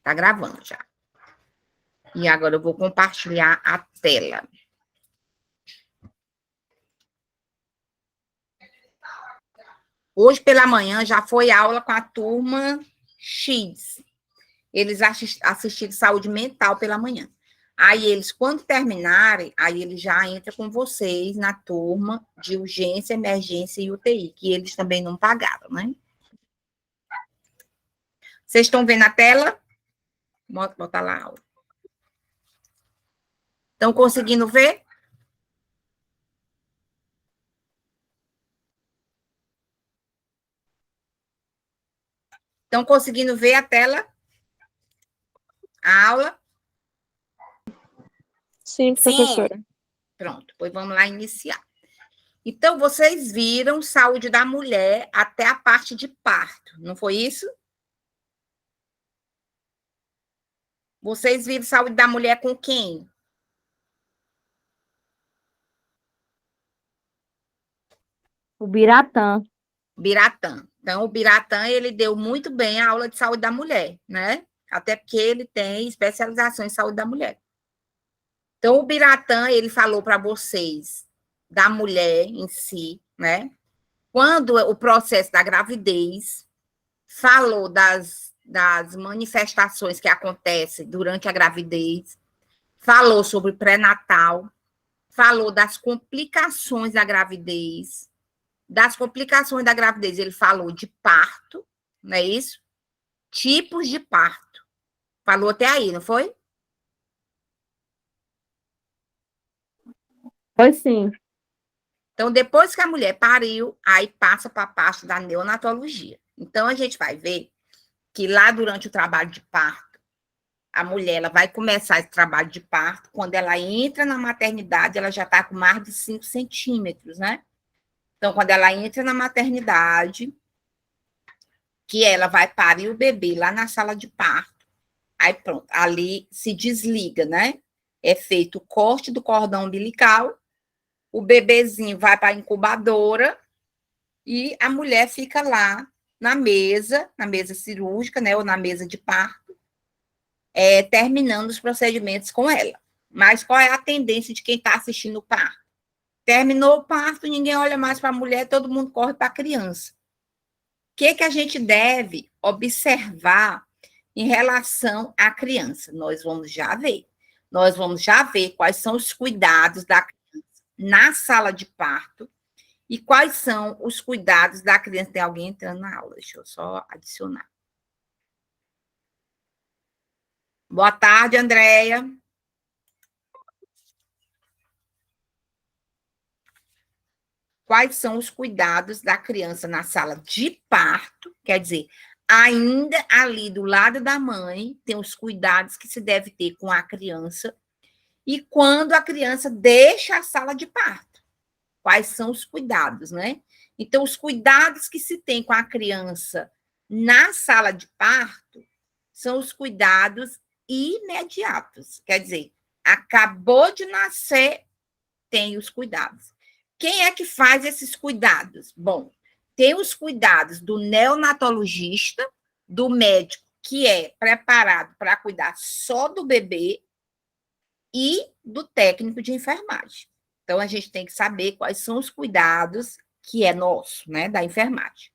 Tá gravando já. E agora eu vou compartilhar a tela. Hoje pela manhã já foi aula com a turma X. Eles assistiram saúde mental pela manhã. Aí eles, quando terminarem, aí eles já entram com vocês na turma de urgência, emergência e UTI, que eles também não pagaram, né? Vocês estão vendo a tela? Bota lá a aula. Estão conseguindo ver? Estão conseguindo ver a tela? A aula? Sim, professora. Sim. Pronto, pois vamos lá iniciar. Então, vocês viram saúde da mulher até a parte de parto, não foi isso? Vocês viram saúde da mulher com quem? O Biratã. Biratã. Então, o Biratã, ele deu muito bem a aula de saúde da mulher, né? Até porque ele tem especialização em saúde da mulher. Então, o Biratã, ele falou para vocês da mulher em si, né? Quando o processo da gravidez, falou das manifestações que acontecem durante a gravidez, falou sobre pré-natal, falou das complicações da gravidez. Das complicações da gravidez, ele falou de parto, não é isso? Tipos de parto. Falou até aí, não foi? Foi sim. Então, depois que a mulher pariu, aí passa para a parte da neonatologia. Então, a gente vai ver que lá durante o trabalho de parto, a mulher ela vai começar esse trabalho de parto, quando ela entra na maternidade, ela já está com mais de 5 centímetros, né? Então, quando ela entra na maternidade, que ela vai parir o bebê lá na sala de parto, aí pronto, ali se desliga, né? É feito o corte do cordão umbilical, o bebezinho vai para a incubadora e a mulher fica lá na mesa cirúrgica, né? Ou na mesa de parto, terminando os procedimentos com ela. Mas qual é a tendência de quem está assistindo o parto? Terminou o parto, ninguém olha mais para a mulher, todo mundo corre para a criança. O que a gente deve observar em relação à criança? Nós vamos já ver. Nós vamos já ver quais são os cuidados da criança na sala de parto e quais são os cuidados da criança. Tem alguém entrando na aula, deixa eu só adicionar. Boa tarde, Andréia. Quais são os cuidados da criança na sala de parto? Quer dizer, ainda ali do lado da mãe, tem os cuidados que se deve ter com a criança. E quando a criança deixa a sala de parto, quais são os cuidados, né? Então, os cuidados que se tem com a criança na sala de parto são os cuidados imediatos. Quer dizer, acabou de nascer, tem os cuidados. Quem é que faz esses cuidados? Bom, tem os cuidados do neonatologista, do médico que é preparado para cuidar só do bebê e do técnico de enfermagem. Então, a gente tem que saber quais são os cuidados que é nosso, né, da enfermagem.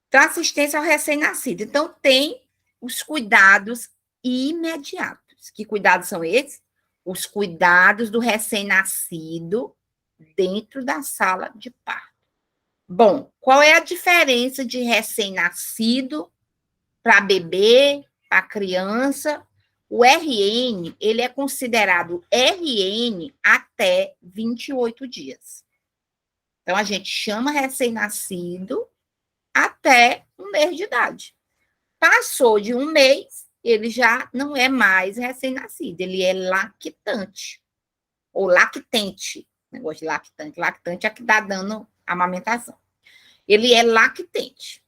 Então, assistência ao recém-nascido. Então, tem os cuidados imediatos. Que cuidados são esses? Os cuidados do recém-nascido dentro da sala de parto. Bom, qual é a diferença de recém-nascido para bebê, para criança? O RN, ele é considerado RN até 28 dias. Então, a gente chama recém-nascido até 1 mês de idade. Passou de 1 mês, ele já não é mais recém-nascido, ele é lactante, ou lactente, negócio de lactante. Lactante é que está dando amamentação. Ele é lactente.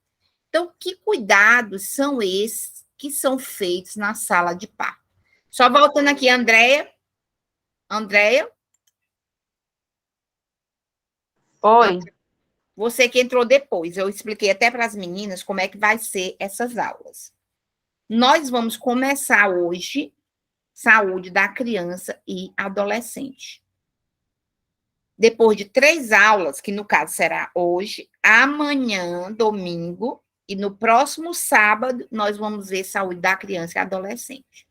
Então, que cuidados são esses que são feitos na sala de parto? Só voltando aqui, Andréia. Andréia? Oi. Você que entrou depois, eu expliquei até para as meninas como é que vai ser essas aulas. Nós vamos começar hoje saúde da criança e adolescente. Depois de 3 aulas, que no caso será hoje, amanhã, domingo, e no próximo sábado, nós vamos ver saúde da criança e adolescente.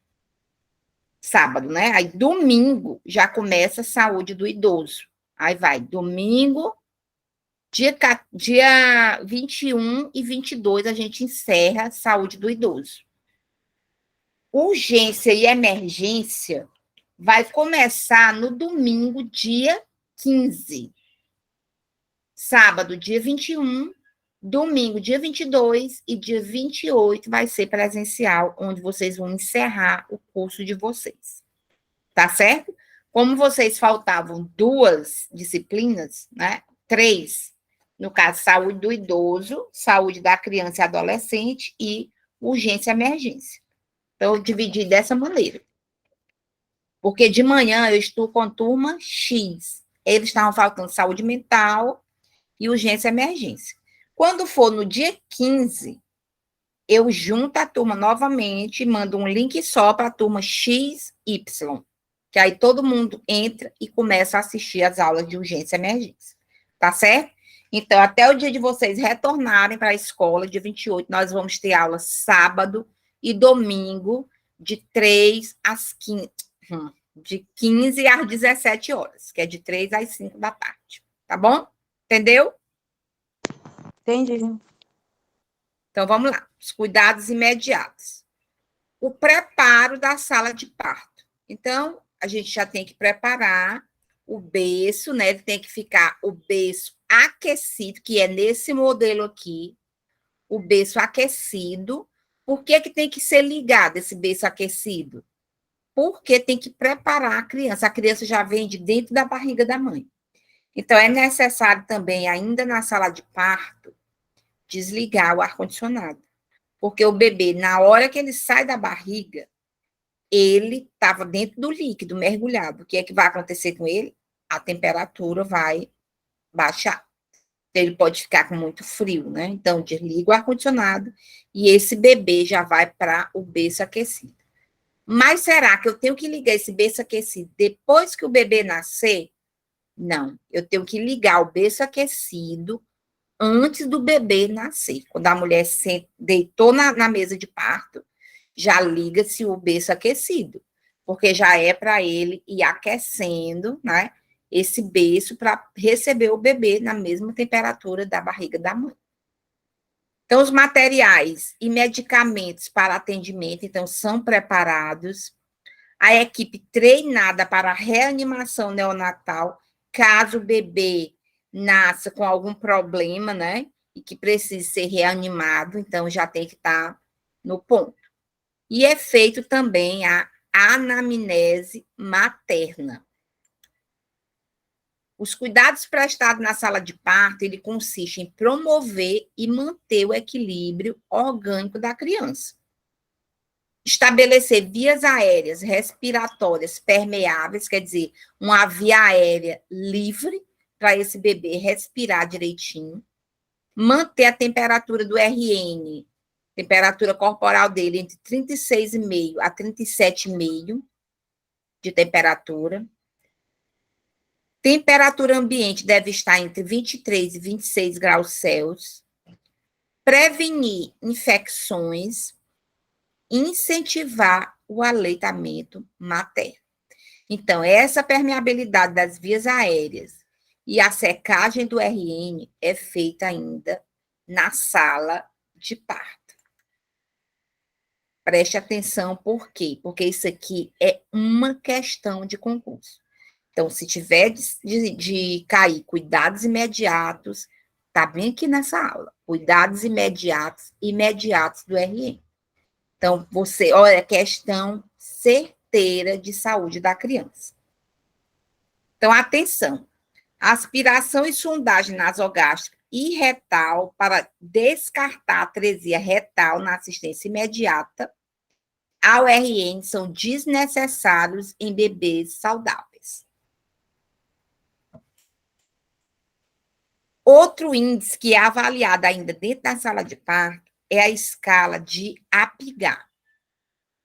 Sábado, né? Aí domingo já começa saúde do idoso. Aí vai domingo, dia 21 e 22 a gente encerra saúde do idoso. Urgência e emergência vai começar no domingo, dia 15. Sábado, dia 21, domingo, dia 22 e dia 28 vai ser presencial, onde vocês vão encerrar o curso de vocês. Tá certo? Como vocês faltavam 2 disciplinas, né? 3, no caso, saúde do idoso, saúde da criança e adolescente e urgência e emergência. Então, eu dividi dessa maneira. Porque de manhã eu estou com a turma X. Eles estavam faltando saúde mental e urgência e emergência. Quando for no dia 15, eu junto a turma novamente e mando um link só para a turma XY, que aí todo mundo entra e começa a assistir as aulas de urgência e emergência. Tá certo? Então, até o dia de vocês retornarem para a escola, dia 28, nós vamos ter aula sábado e domingo, de 3 às 15, de 15 às 17 horas, que é de 3 às 5 da tarde. Tá bom? Entendeu? Entendi. Então, vamos lá. Os cuidados imediatos. O preparo da sala de parto. Então, a gente já tem que preparar o berço, né? Ele tem que ficar o berço aquecido, que é nesse modelo aqui, o berço aquecido. Por que que tem que ser ligado esse berço aquecido? Porque tem que preparar a criança. A criança já vem de dentro da barriga da mãe. Então, é necessário também, ainda na sala de parto, desligar o ar-condicionado. Porque o bebê, na hora que ele sai da barriga, ele estava dentro do líquido, mergulhado. O que é que vai acontecer com ele? A temperatura vai baixar. Ele pode ficar com muito frio, né? Então, desliga o ar-condicionado e esse bebê já vai para o berço aquecido. Mas será que eu tenho que ligar esse berço aquecido depois que o bebê nascer? Não, eu tenho que ligar o berço aquecido antes do bebê nascer. Quando a mulher deitou na mesa de parto, já liga-se o berço aquecido, porque já é para ele ir aquecendo, né? Esse berço para receber o bebê na mesma temperatura da barriga da mãe. Então, os materiais e medicamentos para atendimento, então, são preparados. A equipe treinada para reanimação neonatal, caso o bebê nasça com algum problema, né? E que precise ser reanimado, então já tem que estar no ponto. E é feito também a anamnese materna. Os cuidados prestados na sala de parto, ele consiste em promover e manter o equilíbrio orgânico da criança. Estabelecer vias aéreas respiratórias permeáveis, quer dizer, uma via aérea livre para esse bebê respirar direitinho. Manter a temperatura do RN, temperatura corporal dele, entre 36,5 a 37,5 de temperatura. Temperatura ambiente deve estar entre 23 e 26 graus Celsius. Prevenir infecções. Incentivar o aleitamento materno. Então, essa permeabilidade das vias aéreas e a secagem do RN é feita ainda na sala de parto. Preste atenção, por quê? Porque isso aqui é uma questão de concurso. Então, se tiver de cair cuidados imediatos, tá bem aqui nessa aula. Cuidados imediatos do RN. Então, olha, questão certeira de saúde da criança. Então, atenção. Aspiração e sondagem nasogástrica e retal para descartar atresia retal na assistência imediata ao RN são desnecessários em bebês saudáveis. Outro índice que é avaliado ainda dentro da sala de parto é a escala de Apgar.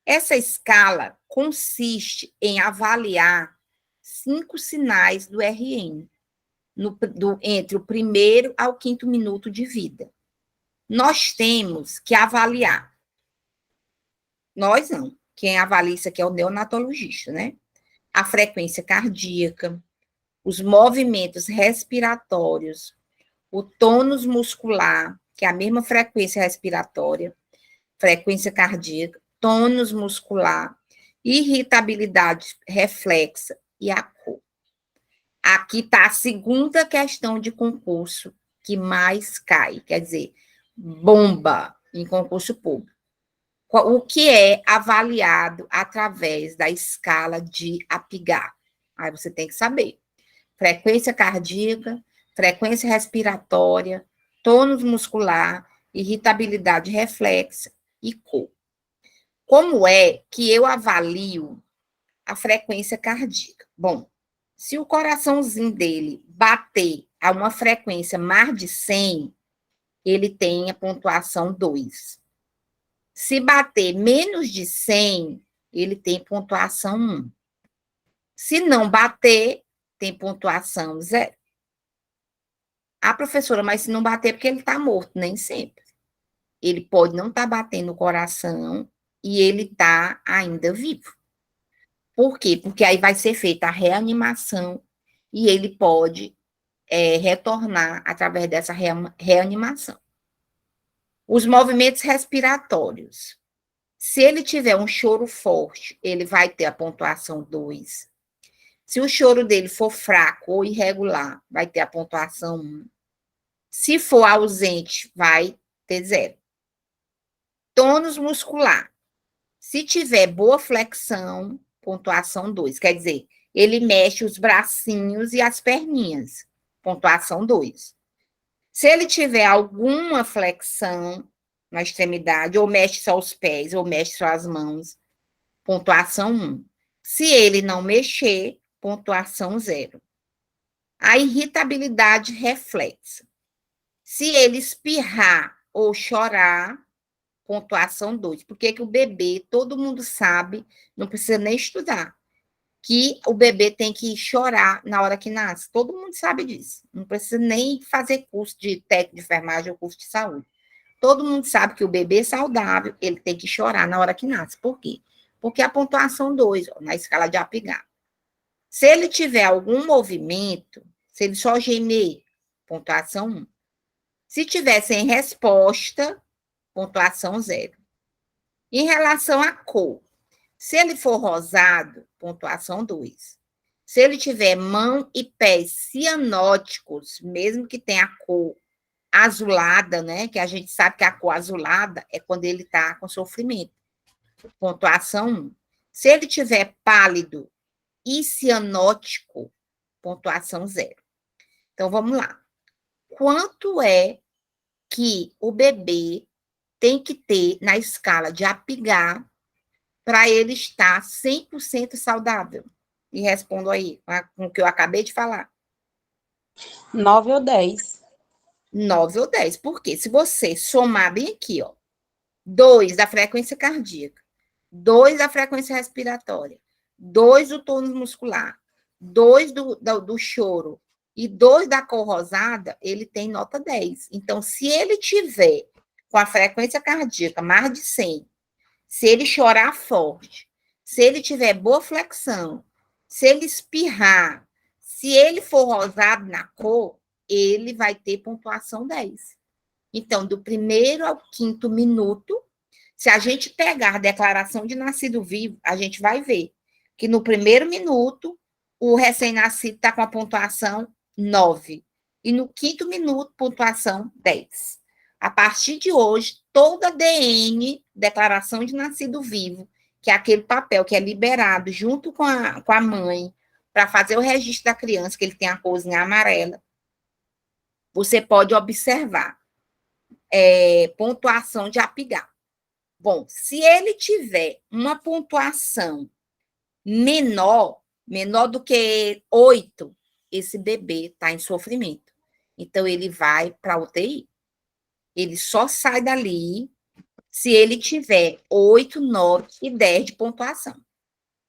Essa escala consiste em avaliar 5 sinais do RN, entre o primeiro ao 5º minuto de vida. Nós temos que avaliar. Nós não. Quem avalia isso aqui é o neonatologista, né? A frequência cardíaca, os movimentos respiratórios, o tônus muscular, que é a mesma frequência respiratória, frequência cardíaca, tônus muscular, irritabilidade reflexa e a cor. Aqui está a segunda questão de concurso que mais cai, quer dizer, bomba em concurso público. O que é avaliado através da escala de Apgar? Aí você tem que saber. Frequência cardíaca, frequência respiratória, tônus muscular, irritabilidade reflexa e cor. Como é que eu avalio a frequência cardíaca? Bom, se o coraçãozinho dele bater a uma frequência mais de 100, ele tem a pontuação 2. Se bater menos de 100, ele tem pontuação 1. Se não bater, tem pontuação 0. Ah, professora, mas se não bater, porque ele está morto, nem sempre. Ele pode não estar batendo o coração e ele está ainda vivo. Por quê? Porque aí vai ser feita a reanimação e ele pode retornar através dessa reanimação. Os movimentos respiratórios. Se ele tiver um choro forte, ele vai ter a pontuação 2. Se o choro dele for fraco ou irregular, vai ter a pontuação 1. Se for ausente, vai ter 0. Tônus muscular. Se tiver boa flexão, pontuação 2. Quer dizer, ele mexe os bracinhos e as perninhas, pontuação 2. Se ele tiver alguma flexão na extremidade, ou mexe só os pés, ou mexe só as mãos, pontuação 1. Se ele não mexer, pontuação 0. A irritabilidade reflexa. Se ele espirrar ou chorar, pontuação 2. Por que o bebê, todo mundo sabe, não precisa nem estudar, que o bebê tem que chorar na hora que nasce. Todo mundo sabe disso. Não precisa nem fazer curso de técnico de enfermagem ou curso de saúde. Todo mundo sabe que o bebê saudável, ele tem que chorar na hora que nasce. Por quê? Porque a pontuação 2, na escala de Apgar. Se ele tiver algum movimento, se ele só gemer, pontuação 1. Se tiver sem resposta, pontuação 0. Em relação à cor, se ele for rosado, pontuação 2. Se ele tiver mão e pés cianóticos, mesmo que tenha a cor azulada, né? Que a gente sabe que a cor azulada é quando ele está com sofrimento. Pontuação 1. Se ele tiver pálido e cianótico, pontuação 0. Então, vamos lá. Quanto é que o bebê tem que ter na escala de Apgar para ele estar 100% saudável? E respondo aí com o que eu acabei de falar. 9 ou 10. 9 ou 10. Por quê? Se você somar bem aqui, ó, 2 da frequência cardíaca, 2 da frequência respiratória, 2 do tônus muscular, 2 do choro e 2 da cor rosada, ele tem nota 10. Então, se ele tiver com a frequência cardíaca mais de 100, se ele chorar forte, se ele tiver boa flexão, se ele espirrar, se ele for rosado na cor, ele vai ter pontuação 10. Então, do primeiro ao 5º minuto, se a gente pegar a declaração de nascido vivo, a gente vai ver que no primeiro minuto, o recém-nascido está com a pontuação 9. E no 5º minuto, pontuação 10. A partir de hoje, toda DN, declaração de nascido vivo, que é aquele papel que é liberado junto com a mãe, para fazer o registro da criança, que ele tem a corzinha amarela, você pode observar pontuação de Apgar. Bom, se ele tiver uma pontuação menor do que 8, esse bebê está em sofrimento. Então, ele vai para UTI. Ele só sai dali se ele tiver 8, 9 e 10 de pontuação.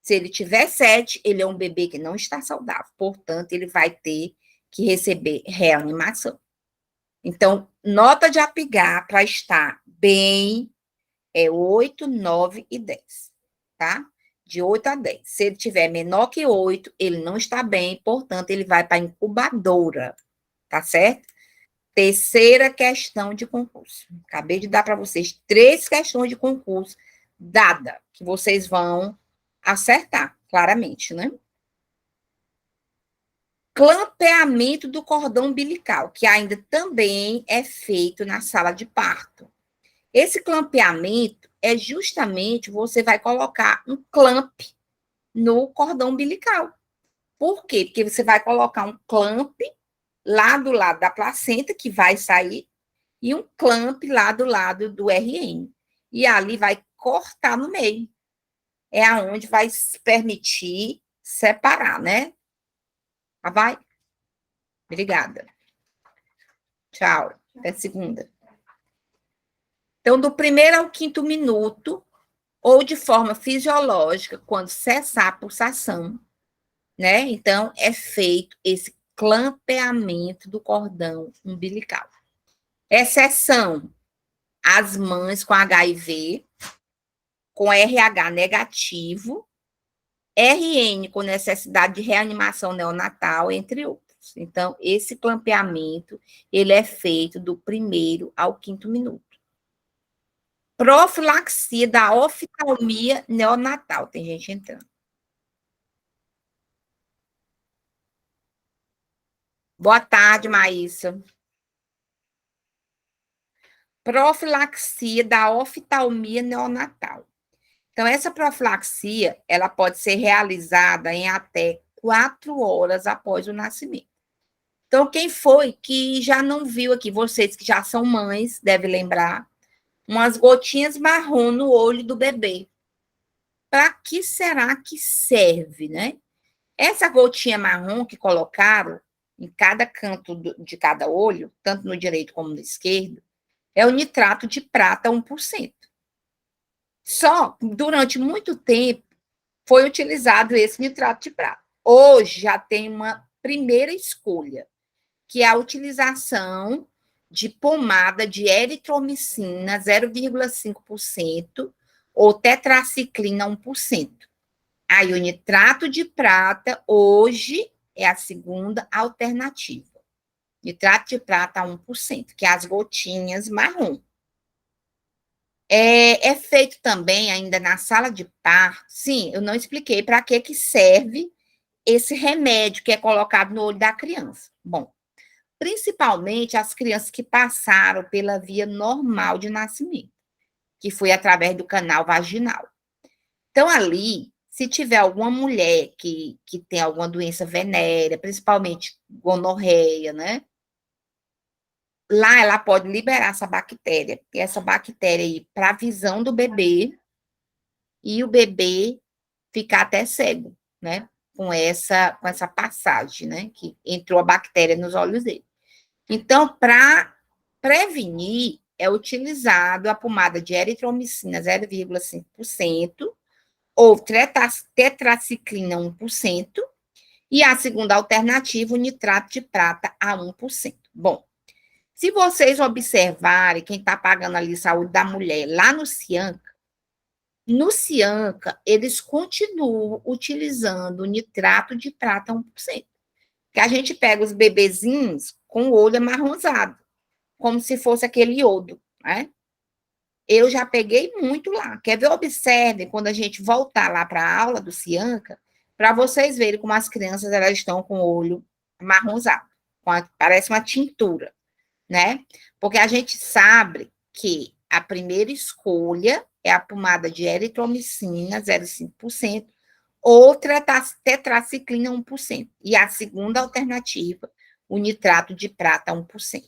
Se ele tiver 7, ele é um bebê que não está saudável. Portanto, ele vai ter que receber reanimação. Então, nota de Apgar para estar bem é 8, 9 e 10, tá? De 8 a 10. Se ele tiver menor que 8, ele não está bem, portanto, ele vai para a incubadora, tá certo? Terceira questão de concurso. Acabei de dar para vocês 3 questões de concurso dada, que vocês vão acertar, claramente, né? Clampeamento do cordão umbilical, que ainda também é feito na sala de parto. Esse clampeamento é justamente você vai colocar um clamp no cordão umbilical. Por quê? Porque você vai colocar um clamp lá do lado da placenta, que vai sair, e um clamp lá do lado do RN. E ali vai cortar no meio. É aonde vai se permitir separar, né? Tá, vai? Obrigada. Tchau. Até segunda. Então, do primeiro ao 5º minuto, ou de forma fisiológica, quando cessar a pulsação, né? Então, é feito esse clampeamento do cordão umbilical. Exceção, as mães com HIV, com RH negativo, RN com necessidade de reanimação neonatal, entre outros. Então, esse clampeamento, ele é feito do primeiro ao 5º minuto. Profilaxia da oftalmia neonatal. Tem gente entrando. Boa tarde, Maísa. Profilaxia da oftalmia neonatal. Então, essa profilaxia, ela pode ser realizada em até 4 horas após o nascimento. Então, quem foi que já não viu aqui, vocês que já são mães, devem lembrar, umas gotinhas marrom no olho do bebê. Para que será que serve, né? Essa gotinha marrom que colocaram em cada canto de cada olho, tanto no direito como no esquerdo, é o nitrato de prata 1%. Só durante muito tempo foi utilizado esse nitrato de prata. Hoje já tem uma primeira escolha, que é a utilização de pomada de eritromicina 0,5% ou tetraciclina 1%. Aí o nitrato de prata hoje é a segunda alternativa. Nitrato de prata 1%, que é as gotinhas marrom. É feito também ainda na sala de parto. Sim, eu não expliquei para que serve esse remédio que é colocado no olho da criança. Bom, principalmente as crianças que passaram pela via normal de nascimento, que foi através do canal vaginal. Então, ali, se tiver alguma mulher que tem alguma doença venérea, principalmente gonorreia, né? Lá ela pode liberar essa bactéria, e essa bactéria ir para a visão do bebê, e o bebê ficar até cego, né? Com essa passagem, né? Que entrou a bactéria nos olhos dele. Então, para prevenir, é utilizado a pomada de eritromicina 0,5%, ou tetraciclina 1%, e a segunda alternativa, o nitrato de prata a 1%. Bom, se vocês observarem quem está pagando ali saúde da mulher lá no Cianca, eles continuam utilizando o nitrato de prata 1%. Que a gente pega os bebezinhos com o olho amarronzado, como se fosse aquele iodo, né? Eu já peguei muito lá. Quer ver? Observe quando a gente voltar lá para a aula do Cianca, para vocês verem como as crianças elas estão com o olho amarronzado, parece uma tintura, né? Porque a gente sabe que a primeira escolha é a pomada de eritromicina, 0,5%, outra tetraciclina, 1%. E a segunda alternativa, o nitrato de prata, 1%.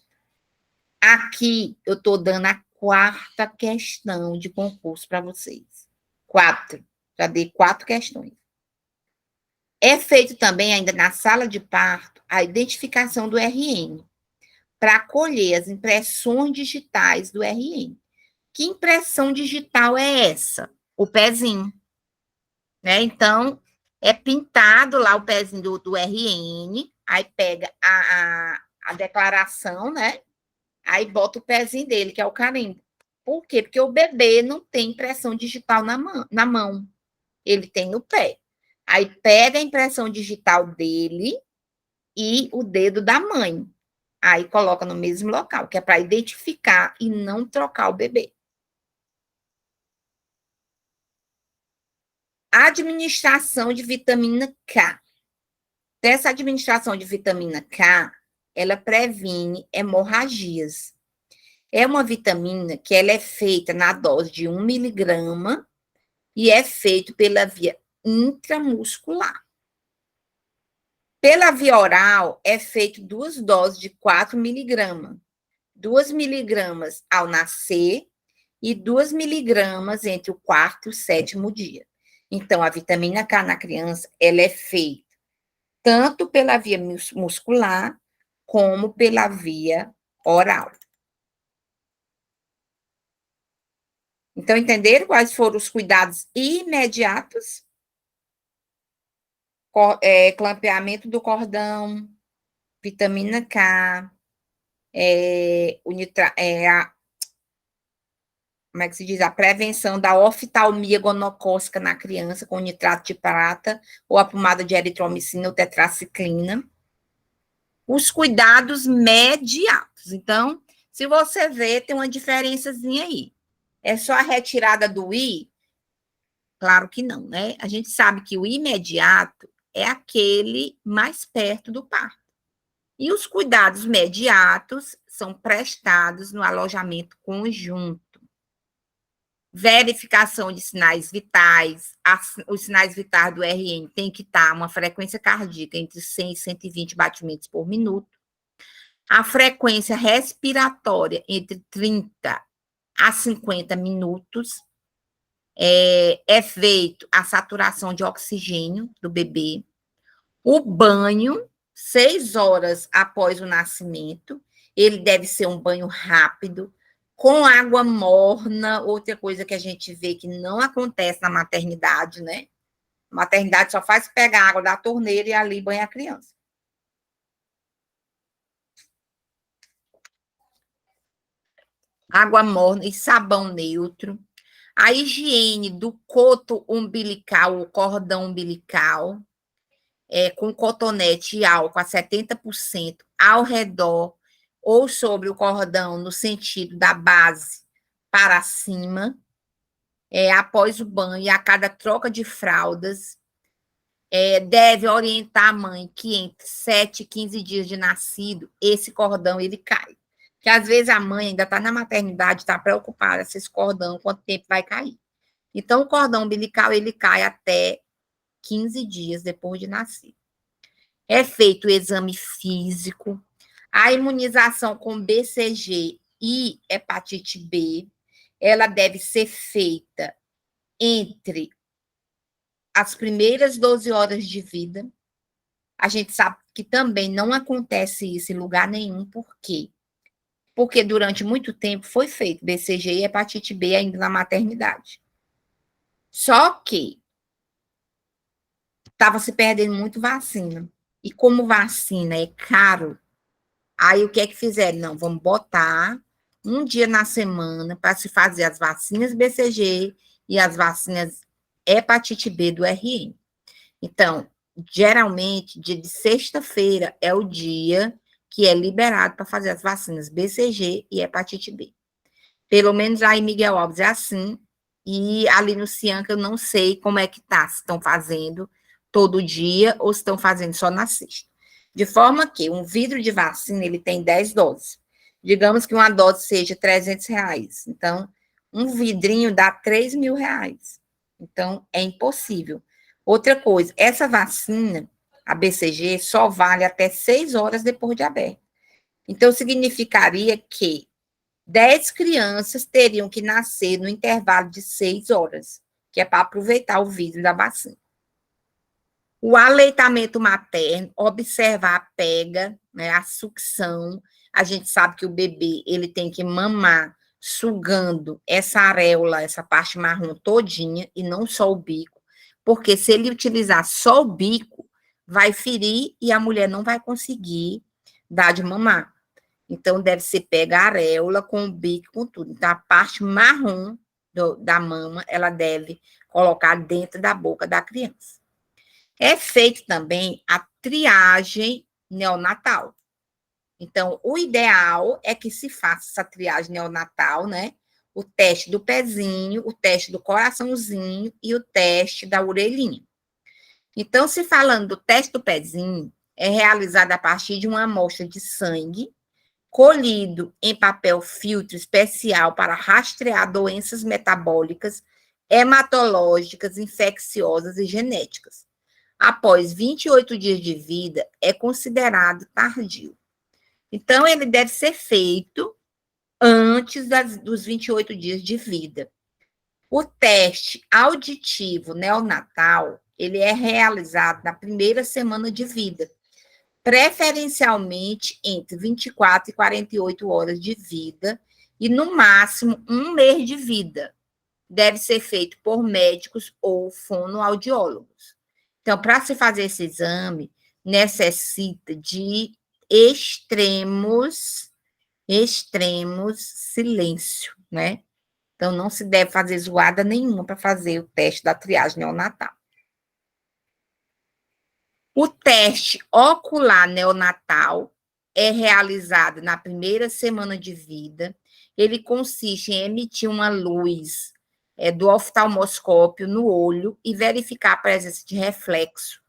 Aqui eu estou dando a 4ª questão de concurso para vocês. 4. Já dei 4 questões. É feito também, ainda na sala de parto, a identificação do RN. para colher as impressões digitais do RN. Que impressão digital é essa? O pezinho, né? Então, é pintado lá o pezinho do RN, aí pega a declaração, né? Aí bota o pezinho dele, que é o carimbo. Por quê? Porque o bebê não tem impressão digital na mão. Ele tem no pé. Aí pega a impressão digital dele e o dedo da mãe. Aí coloca no mesmo local, que é para identificar e não trocar o bebê. Administração de vitamina K. Essa administração de vitamina K, ela previne hemorragias. É uma vitamina que ela é feita na dose de 1 miligrama e é feito pela via intramuscular. Pela via oral, é feito 2 doses de 4 miligramas. 2 miligramas ao nascer e 2 miligramas entre o quarto e o sétimo dia. Então, a vitamina K na criança, ela é feita tanto pela via muscular como pela via oral. Então, entenderam quais foram os cuidados imediatos? Clampeamento do cordão, vitamina K, como é que se diz? A prevenção da oftalmia gonocócica na criança com nitrato de prata ou a pomada de eritromicina ou tetraciclina. Os cuidados imediatos. Então, se você vê, tem uma diferençazinha aí. É só a retirada do I? Claro que não, né? A gente sabe que o imediato é aquele mais perto do parto. E os cuidados imediatos são prestados no alojamento conjunto. Verificação de sinais vitais. Os sinais vitais do RN tem que estar uma frequência cardíaca entre 100 e 120 batimentos por minuto. A frequência respiratória entre 30 a 50 minutos. É feito a saturação de oxigênio do bebê. O banho, 6 horas após o nascimento, ele deve ser um banho rápido, com água morna, outra coisa que a gente vê que não acontece na maternidade, né? A maternidade só faz pegar a água da torneira e ali banha a criança. Água morna e sabão neutro. A higiene do coto umbilical, o cordão umbilical, com cotonete e álcool a 70% ao redor ou sobre o cordão no sentido da base para cima, após o banho e a cada troca de fraldas, deve orientar a mãe que entre 7 e 15 dias de nascido, esse cordão ele cai. Porque às vezes a mãe ainda está na maternidade, está preocupada se esse cordão, quanto tempo vai cair. Então, o cordão umbilical, ele cai até 15 dias depois de nascer. É feito o exame físico, a imunização com BCG e hepatite B, ela deve ser feita entre as primeiras 12 horas de vida. A gente sabe que também não acontece isso em lugar nenhum, por quê? Porque durante muito tempo foi feito BCG e hepatite B ainda na maternidade. Só que estava se perdendo muito vacina. E como vacina é caro, aí o que é que fizeram? Não, vamos botar um dia na semana para se fazer as vacinas BCG e as vacinas hepatite B do RN. Então, geralmente, dia de sexta-feira é o dia que é liberado para fazer as vacinas BCG e hepatite B. Pelo menos aí em Miguel Alves é assim, e ali no Cianca eu não sei como é que tá, se estão fazendo todo dia ou se estão fazendo só na sexta. De forma que um vidro de vacina, ele tem 10 doses. Digamos que uma dose seja R$300. Então, um vidrinho dá R$3.000. Então, é impossível. Outra coisa, essa vacina, a BCG, só vale até 6 horas depois de aberta. Então, significaria que 10 crianças teriam que nascer no intervalo de 6 horas, que é para aproveitar o vidro da vacina. O aleitamento materno, observar a pega, né, a sucção, A gente sabe que o bebê, ele tem que mamar sugando essa areola, essa parte marrom todinha, e não só o bico, porque se ele utilizar só o bico, vai ferir e a mulher não vai conseguir dar de mamar. Então, deve ser pega a areola com o bico, com tudo. Então, a parte marrom da mama, ela deve colocar dentro da boca da criança. É feito também a triagem neonatal. Então, o ideal é que se faça essa triagem neonatal, né? O teste do pezinho, o teste do coraçãozinho e o teste da orelhinha. Então, se falando do teste do pezinho, é realizado a partir de uma amostra de sangue, colhido em papel filtro especial para rastrear doenças metabólicas, hematológicas, infecciosas e genéticas. Após 28 dias de vida, é considerado tardio. Então, ele deve ser feito antes dos 28 dias de vida. O teste auditivo neonatal, ele é realizado na primeira semana de vida, preferencialmente entre 24 e 48 horas de vida, e no máximo 1 mês de vida. Deve ser feito por médicos ou fonoaudiólogos. Então, para se fazer esse exame, necessita de extremos silêncio, né? Então, não se deve fazer zoada nenhuma para fazer o teste da triagem neonatal. O teste ocular neonatal é realizado na primeira semana de vida. Ele consiste em emitir uma luz do oftalmoscópio no olho e verificar a presença de reflexo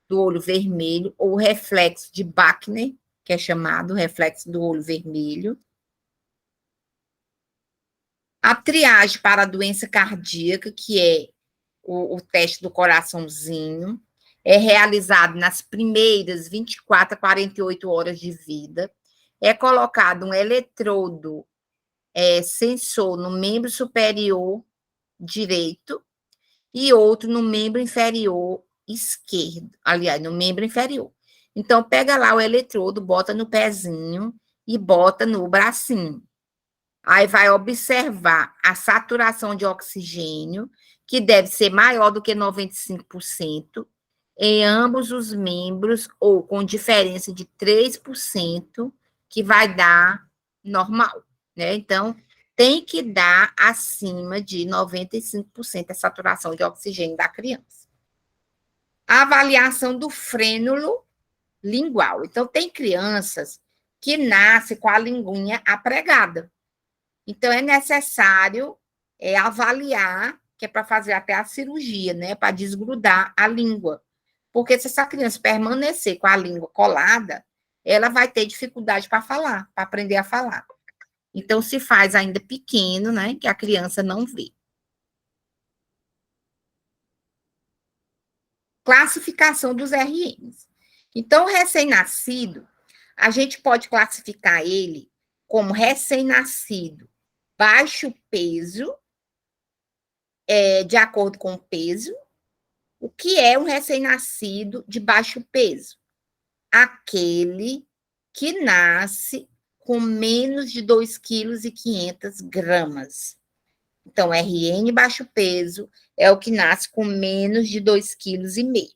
do olho vermelho ou reflexo de Bachner, que é chamado reflexo do olho vermelho. A triagem para a doença cardíaca, que é o teste do coraçãozinho, é realizado nas primeiras 24 a 48 horas de vida. É colocado um eletrodo sensor no membro superior direito e outro no membro inferior esquerdo. Aliás, no membro inferior. Então, pega lá o eletrodo, bota no pezinho e bota no bracinho. Aí vai observar a saturação de oxigênio, que deve ser maior do que 95%, em ambos os membros, ou com diferença de 3%, que vai dar normal, né? Então, tem que dar acima de 95% a saturação de oxigênio da criança. A avaliação do frênulo lingual. Então, tem crianças que nascem com a linguinha apregada. Então, é necessário avaliar, que é para fazer até a cirurgia, né? Para desgrudar a língua. Porque se essa criança permanecer com a língua colada, ela vai ter dificuldade para falar, para aprender a falar. Então, se faz ainda pequeno, né? Que a criança não vê. Classificação dos RNs. Então, o recém-nascido, a gente pode classificar ele como recém-nascido baixo peso, de acordo com o peso. O que é um recém-nascido de baixo peso? Aquele que nasce com menos de 2,5 kg. Então, RN baixo peso é o que nasce com menos de 2,5 kg.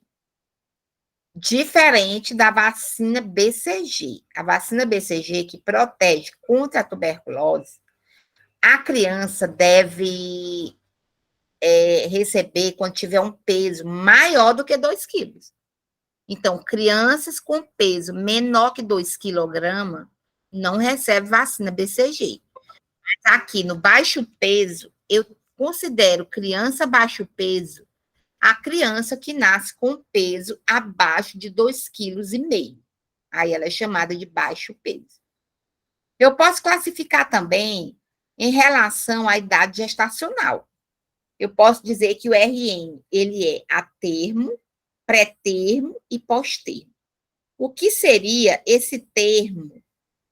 Diferente da vacina BCG. A vacina BCG, que protege contra a tuberculose, a criança deve receber quando tiver um peso maior do que 2 quilos. Então, crianças com peso menor que 2 quilogramas não recebem vacina BCG. Mas aqui no baixo peso, eu considero criança baixo peso a criança que nasce com peso abaixo de 2,5 kg. Aí ela é chamada de baixo peso. Eu posso classificar também em relação à idade gestacional. Eu posso dizer que o RN, ele é a termo, pré-termo e pós-termo. O que seria esse termo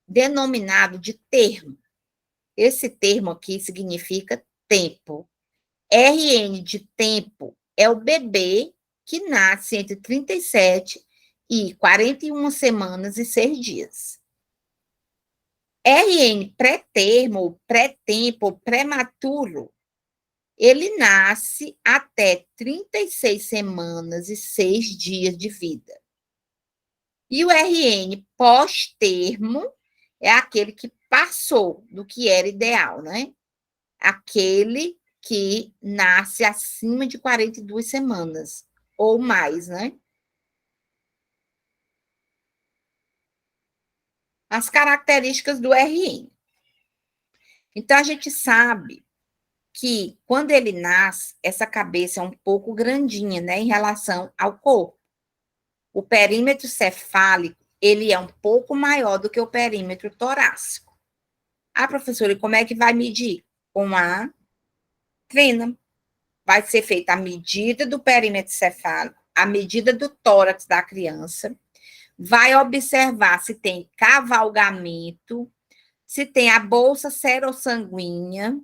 denominado de termo? Esse termo aqui significa tempo. RN de tempo é o bebê que nasce entre 37 e 41 semanas e 6 dias. RN pré-termo, pré-tempo, prematuro, ele nasce até 36 semanas e 6 dias de vida. E o RN pós-termo é aquele que passou do que era ideal, né? Aquele que nasce acima de 42 semanas ou mais, né? As características do RN. Então, a gente sabe que quando ele nasce, essa cabeça é um pouco grandinha, né, em relação ao corpo. O perímetro cefálico, ele é um pouco maior do que o perímetro torácico. Ah, professora, e como é que vai medir? Com a trena. Vai ser feita a medida do perímetro cefálico, a medida do tórax da criança, vai observar se tem cavalgamento, se tem a bolsa serossanguínea,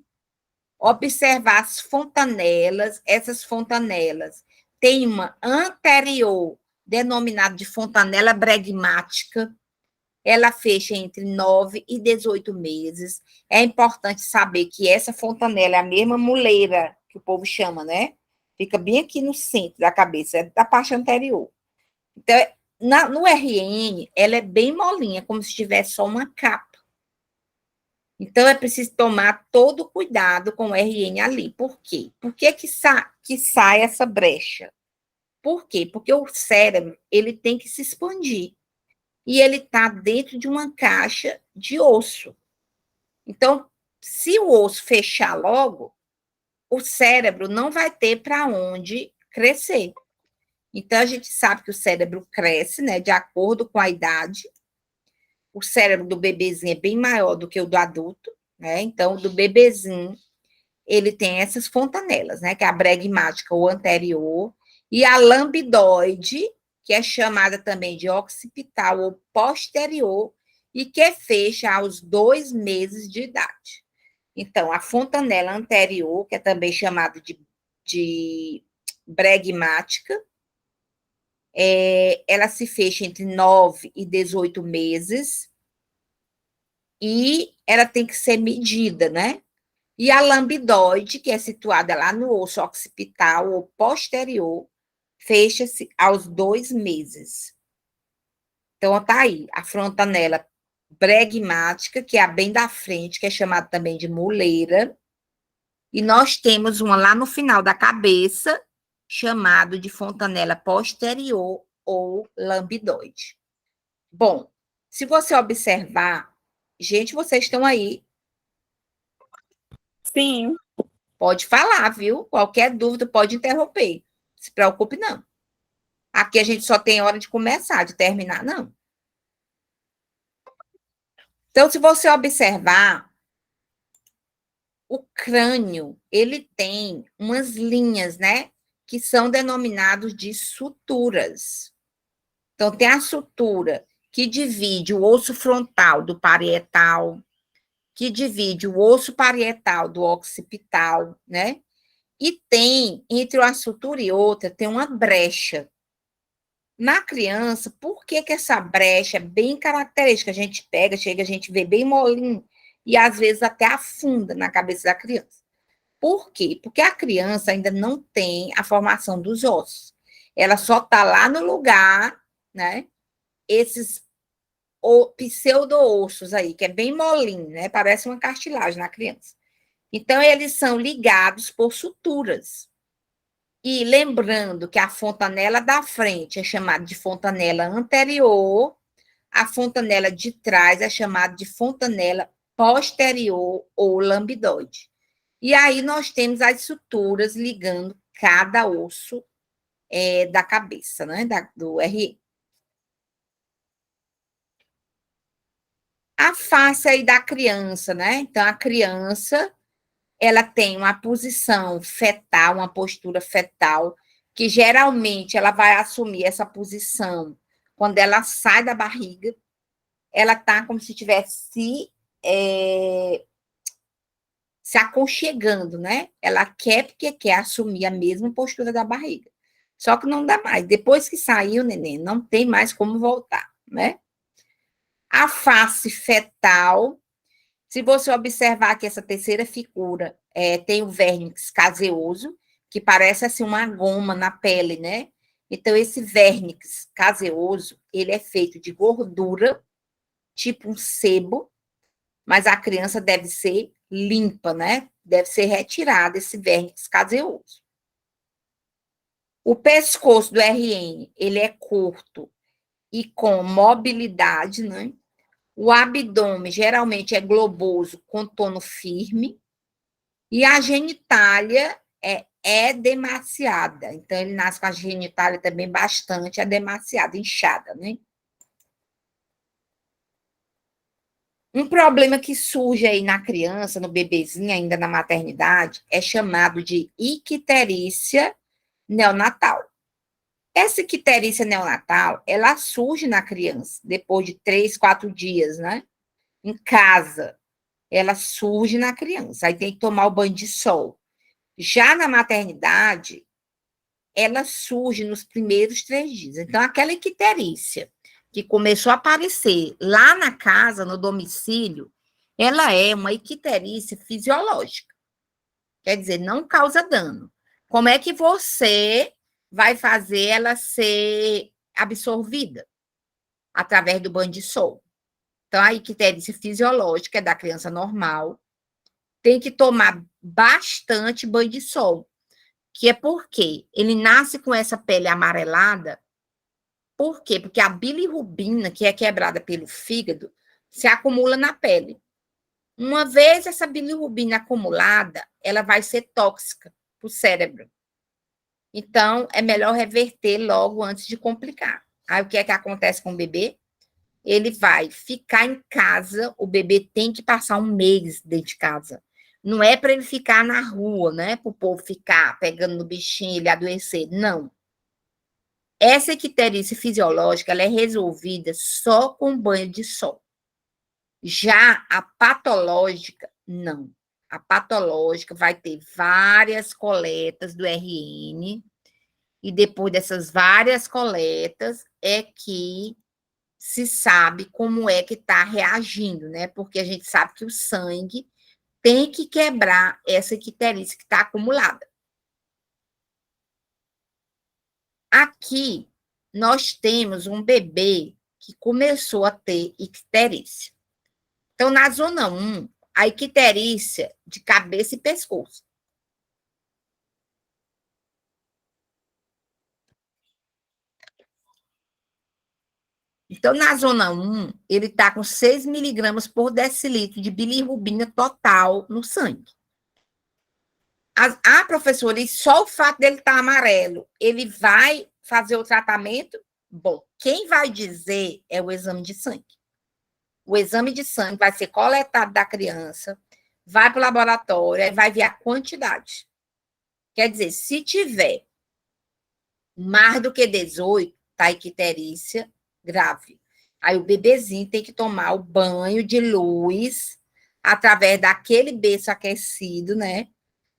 observar as fontanelas, essas fontanelas. Tem uma anterior, denominada de fontanela bregmática, ela fecha entre 9 e 18 meses. É importante saber que essa fontanela é a mesma muleira que o povo chama, né? Fica bem aqui no centro da cabeça, é da parte anterior. Então, no RN, ela é bem molinha, como se tivesse só uma capa. Então, é preciso tomar todo o cuidado com o RN ali. Por quê? Por que sai essa brecha? Por quê? Porque o cérebro, ele tem que se expandir. E ele está dentro de uma caixa de osso. Então, se o osso fechar logo, o cérebro não vai ter para onde crescer. Então, a gente sabe que o cérebro cresce, né, de acordo com a idade. O cérebro do bebezinho é bem maior do que o do adulto, né? Então, o do bebezinho, ele tem essas fontanelas, né, que é a bregmática, ou anterior, e a lambidoide, que é chamada também de occipital ou posterior, e que fecha aos 2 meses de idade. Então, a fontanela anterior, que é também chamada de bregmática, ela se fecha entre 9 e 18 meses, e ela tem que ser medida, né? E a lambidoide, que é situada lá no osso occipital ou posterior, fecha-se aos 2 meses. Então, tá aí, a fontanela bregmática, que é a bem da frente, que é chamada também de muleira, e nós temos uma lá no final da cabeça, chamado de fontanela posterior ou lambidoide. Bom, se você observar, gente, vocês estão aí, Sim. pode falar, viu? Qualquer dúvida pode interromper. Não se preocupe, não. Aqui a gente só tem hora de começar, de terminar, não. Então, se você observar, o crânio, ele tem umas linhas, né? Que são denominados de suturas. Então, tem a sutura que divide o osso frontal do parietal, que divide o osso parietal do occipital, né? E tem, entre uma sutura e outra, tem uma brecha. Na criança, por que que essa brecha é bem característica? A gente pega, chega, a gente vê bem molinho, e às vezes até afunda na cabeça da criança. Por quê? Porque a criança ainda não tem a formação dos ossos. Ela só está lá no lugar, né? Esses pseudo-ossos aí, que é bem molinho, né? Parece uma cartilagem na criança. Então, eles são ligados por suturas. E lembrando que a fontanela da frente é chamada de fontanela anterior, a fontanela de trás é chamada de fontanela posterior ou lambidoide. E aí nós temos as suturas ligando cada osso da cabeça, né, do RE. A face aí da criança, né? Então, a criança, ela tem uma posição fetal, uma postura fetal, que geralmente ela vai assumir essa posição quando ela sai da barriga, ela está como se estivesse se aconchegando, né? Ela quer porque quer assumir a mesma postura da barriga. Só que não dá mais. Depois que saiu, neném, não tem mais como voltar, né? A face fetal, Se você observar que essa terceira figura tem o vernix caseoso, que parece assim uma goma na pele, né? Então, esse vernix caseoso, ele é feito de gordura, tipo um sebo, mas a criança deve ser limpa, né? Deve ser retirado esse vernix caseoso. O pescoço do RN, ele é curto e com mobilidade, né? O abdômen geralmente é globoso, com tono firme, e a genitália é demasiada. Então, ele nasce com a genitália também bastante demasiada, inchada, né? Um problema que surge aí na criança, no bebezinho, ainda na maternidade, é chamado de icterícia neonatal. Essa icterícia neonatal, ela surge na criança depois de 3, 4 dias, né? Em casa, ela surge na criança, aí tem que tomar o banho de sol. Já na maternidade, ela surge nos primeiros 3 dias. Então, aquela icterícia que começou a aparecer lá na casa, no domicílio, ela é uma icterícia fisiológica. Quer dizer, não causa dano. Como é que você vai fazer ela ser absorvida? Através do banho de sol. Então, a icterícia fisiológica é da criança normal, tem que tomar bastante banho de sol, que é porque ele nasce com essa pele amarelada. Por quê? Porque a bilirrubina, que é quebrada pelo fígado, se acumula na pele. Uma vez essa bilirrubina acumulada, ela vai ser tóxica para o cérebro. Então, é melhor reverter logo antes de complicar. Aí, o que é que acontece com o bebê? Ele vai ficar em casa, o bebê tem que passar um mês dentro de casa. Não é para ele ficar na rua, né? Para o povo ficar pegando no bichinho, ele adoecer. Não. Essa icterícia fisiológica, ela é resolvida só com banho de sol. Já a patológica, não. A patológica vai ter várias coletas do RN, e depois dessas várias coletas é que se sabe como é que está reagindo, né? Porque a gente sabe que o sangue tem que quebrar essa icterícia que está acumulada. Aqui, nós temos um bebê que começou a ter icterícia. Então, na zona 1, a icterícia de cabeça e pescoço. Então, na zona 1, ele está com 6 miligramas por decilitro de bilirrubina total no sangue. Professora, e só o fato dele estar amarelo, ele vai fazer o tratamento? Bom, quem vai dizer é o exame de sangue. O exame de sangue vai ser coletado da criança, vai para o laboratório e vai ver a quantidade. Quer dizer, se tiver mais do que 18, tá icterícia grave. Aí o bebezinho tem que tomar o banho de luz através daquele berço aquecido, né?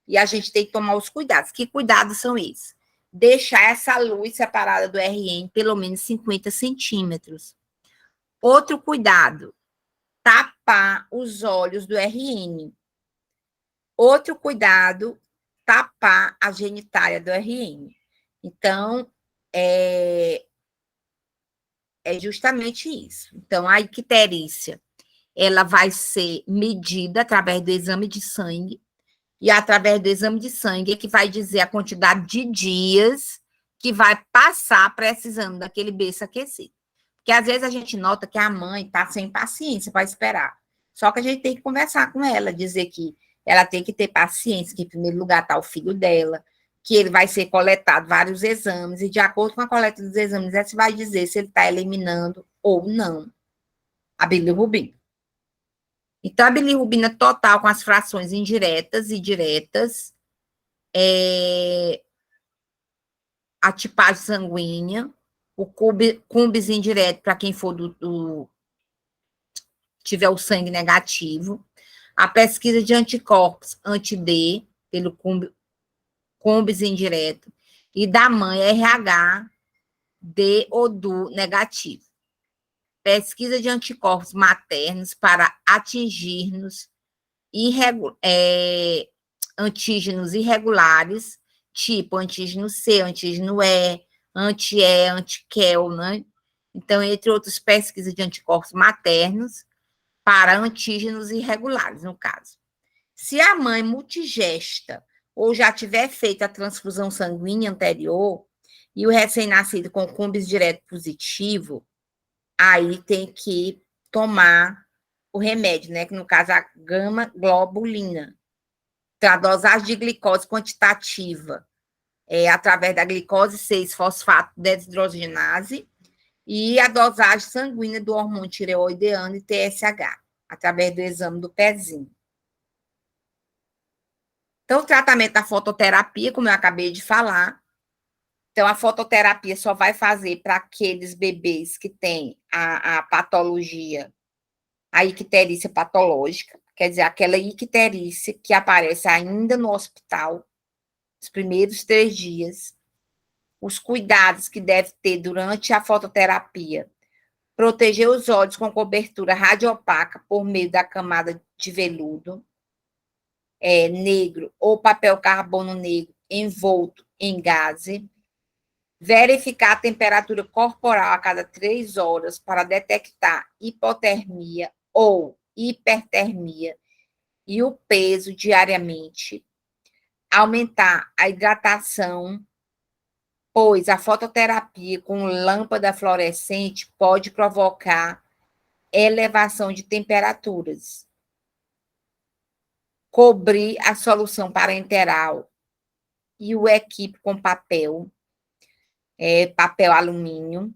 E a gente tem que tomar os cuidados. Que cuidados são esses? Deixar essa luz separada do RN pelo menos 50 centímetros. Outro cuidado, tapar os olhos do RN. Outro cuidado, tapar a genitália do RN. Então, é justamente isso. Então, a icterícia, ela vai ser medida através do exame de sangue, e através do exame de sangue é que vai dizer a quantidade de dias que vai passar precisando daquele berço aquecido. Porque às vezes a gente nota que a mãe está sem paciência para esperar. Só que a gente tem que conversar com ela, dizer que ela tem que ter paciência, que em primeiro lugar está o filho dela, que ele vai ser coletado vários exames, e de acordo com a coleta dos exames, ela vai dizer se ele está eliminando ou não a bilirrubina. Então, a bilirrubina total com as frações indiretas e diretas, a tipagem sanguínea, o cumbis indireto para quem for tiver o sangue negativo, a pesquisa de anticorpos anti-D, pelo cumbis indireto, e da mãe RH, D ou do negativo. pesquisa de anticorpos maternos para antígenos irregulares, tipo antígeno C, antígeno E, anti-QEL, né? Então, entre outras pesquisas de anticorpos maternos para antígenos irregulares, no caso. Se a mãe multigesta ou já tiver feito a transfusão sanguínea anterior e o recém-nascido com cumbis direto positivo, aí tem que tomar o remédio, né? Que no caso é a gama-globulina. Então, a dosagem de glicose quantitativa é através da glicose 6-fosfato desidrogenase e a dosagem sanguínea do hormônio tireoideano e TSH, através do exame do pezinho. Então, o tratamento da fototerapia, como eu acabei de falar, então a fototerapia só vai fazer para aqueles bebês que têm a patologia, a icterícia patológica, quer dizer, aquela icterícia que aparece ainda no hospital, os primeiros 3 dias, os cuidados que deve ter durante a fototerapia, proteger os olhos com cobertura radiopaca por meio da camada de veludo negro ou papel carbono negro envolto em gaze, verificar a temperatura corporal a cada 3 horas para detectar hipotermia ou hipertermia e o peso diariamente, aumentar a hidratação, pois a fototerapia com lâmpada fluorescente pode provocar elevação de temperaturas. Cobrir a solução parenteral e o equipe com papel alumínio,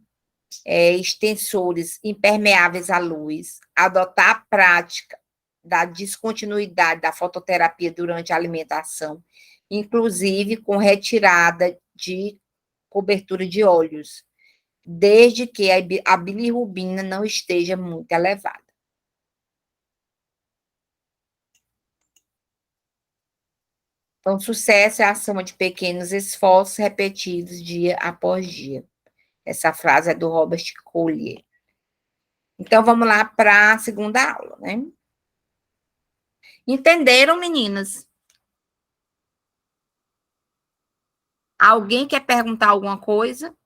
extensores impermeáveis à luz, adotar a prática da descontinuidade da fototerapia durante a alimentação, inclusive com retirada de cobertura de olhos, desde que a bilirrubina não esteja muito elevada. Então, sucesso é a soma de pequenos esforços repetidos dia após dia. Essa frase é do Robert Collier. Então, vamos lá para a segunda aula, né? Entenderam, meninas? Alguém quer perguntar alguma coisa?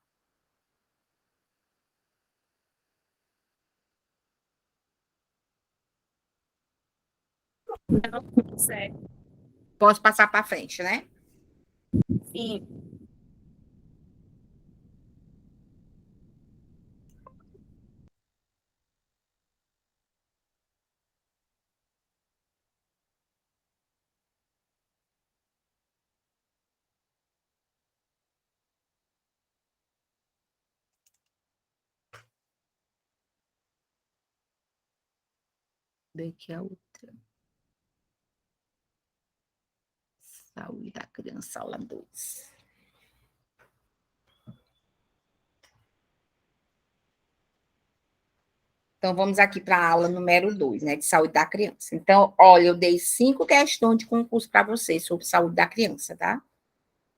Não, certo. Posso passar para frente, né? Sim. Daqui a outra. Saúde da criança, aula 2. Então, vamos aqui para a aula número 2, né, de saúde da criança. Então, olha, eu dei 5 questões de concurso para vocês sobre saúde da criança, tá?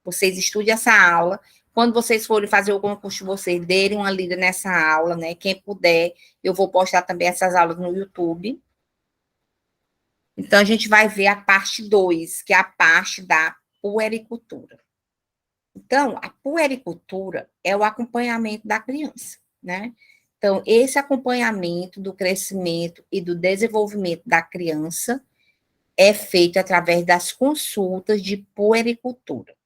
Vocês estudem essa aula. Quando vocês forem fazer o concurso de vocês, derem uma lida nessa aula, né? Quem puder, eu vou postar também essas aulas no YouTube. Então, a gente vai ver a parte 2, que é a parte da puericultura. Então, a puericultura é o acompanhamento da criança, né? Então, esse acompanhamento do crescimento e do desenvolvimento da criança é feito através das consultas de puericultura.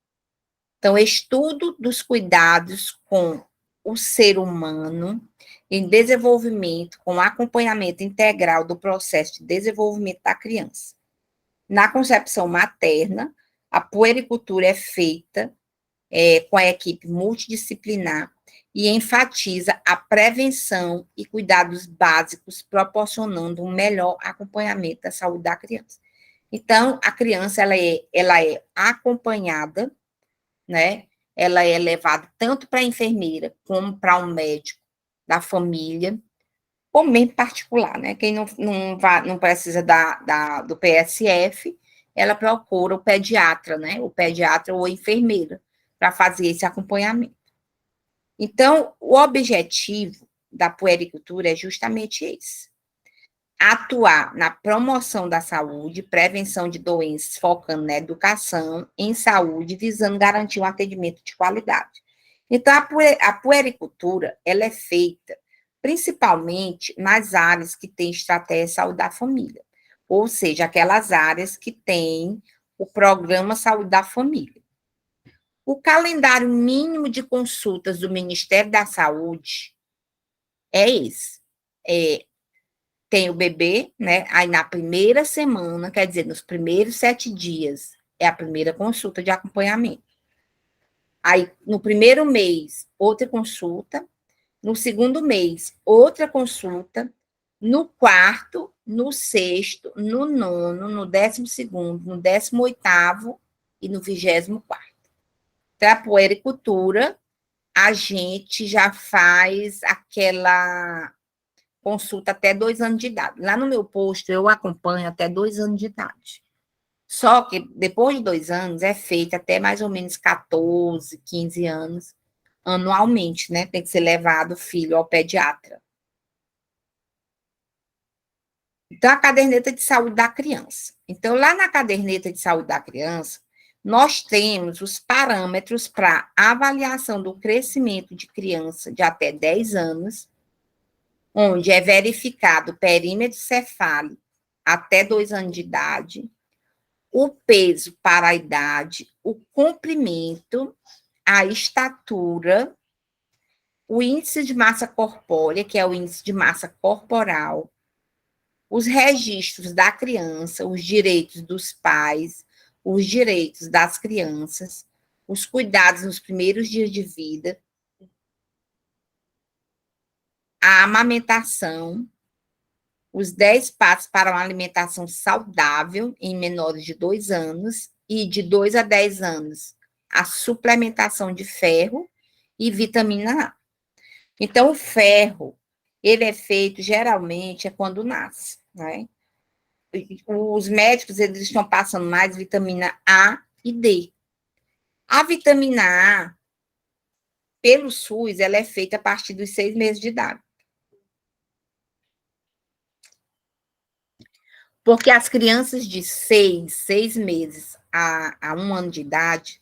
Então, estudo dos cuidados com o ser humano em desenvolvimento, com acompanhamento integral do processo de desenvolvimento da criança. Na concepção materna, a puericultura é feita com a equipe multidisciplinar e enfatiza a prevenção e cuidados básicos, proporcionando um melhor acompanhamento da saúde da criança. Então, a criança, ela é acompanhada, né? Ela é levada tanto para a enfermeira como para um médico da família, ou mesmo particular, né? Quem não precisa do PSF, ela procura o pediatra, né? O pediatra ou a enfermeira, para fazer esse acompanhamento. Então, o objetivo da puericultura é justamente esse: atuar na promoção da saúde, prevenção de doenças, focando na educação, em saúde, visando garantir um atendimento de qualidade. Então, a puericultura, ela é feita principalmente nas áreas que têm estratégia de saúde da família, ou seja, aquelas áreas que têm o programa Saúde da Família. O calendário mínimo de consultas do Ministério da Saúde é esse. Tem o bebê, né? Aí na primeira semana, quer dizer, nos primeiros 7 dias, é a primeira consulta de acompanhamento. Aí, no primeiro mês, outra consulta. No segundo mês, outra consulta. No quarto, no sexto, no nono, no 12º, no 18º e no 24º. Para a puericultura, a gente já faz aquela consulta até 2 anos de idade. Lá no meu posto, eu acompanho até 2 anos de idade. Só que depois de 2 anos, é feita até mais ou menos 14, 15 anos, anualmente, né? Tem que ser levado o filho ao pediatra. Então, a caderneta de saúde da criança. Então, lá na caderneta de saúde da criança, nós temos os parâmetros para avaliação do crescimento de criança de até 10 anos, onde é verificado o perímetro cefálico até 2 anos de idade, o peso para a idade, o comprimento, a estatura, o índice de massa corpórea, que é o índice de massa corporal, os registros da criança, os direitos dos pais, os direitos das crianças, os cuidados nos primeiros dias de vida, a amamentação, os 10 passos para uma alimentação saudável em menores de 2 anos e de 2 a 10 anos, a suplementação de ferro e vitamina A. Então, o ferro, ele é feito geralmente quando nasce, né? Os médicos, eles estão passando mais vitamina A e D. A vitamina A, pelo SUS, ela é feita a partir dos 6 meses de idade. Porque as crianças de 6 meses a 1 ano de idade,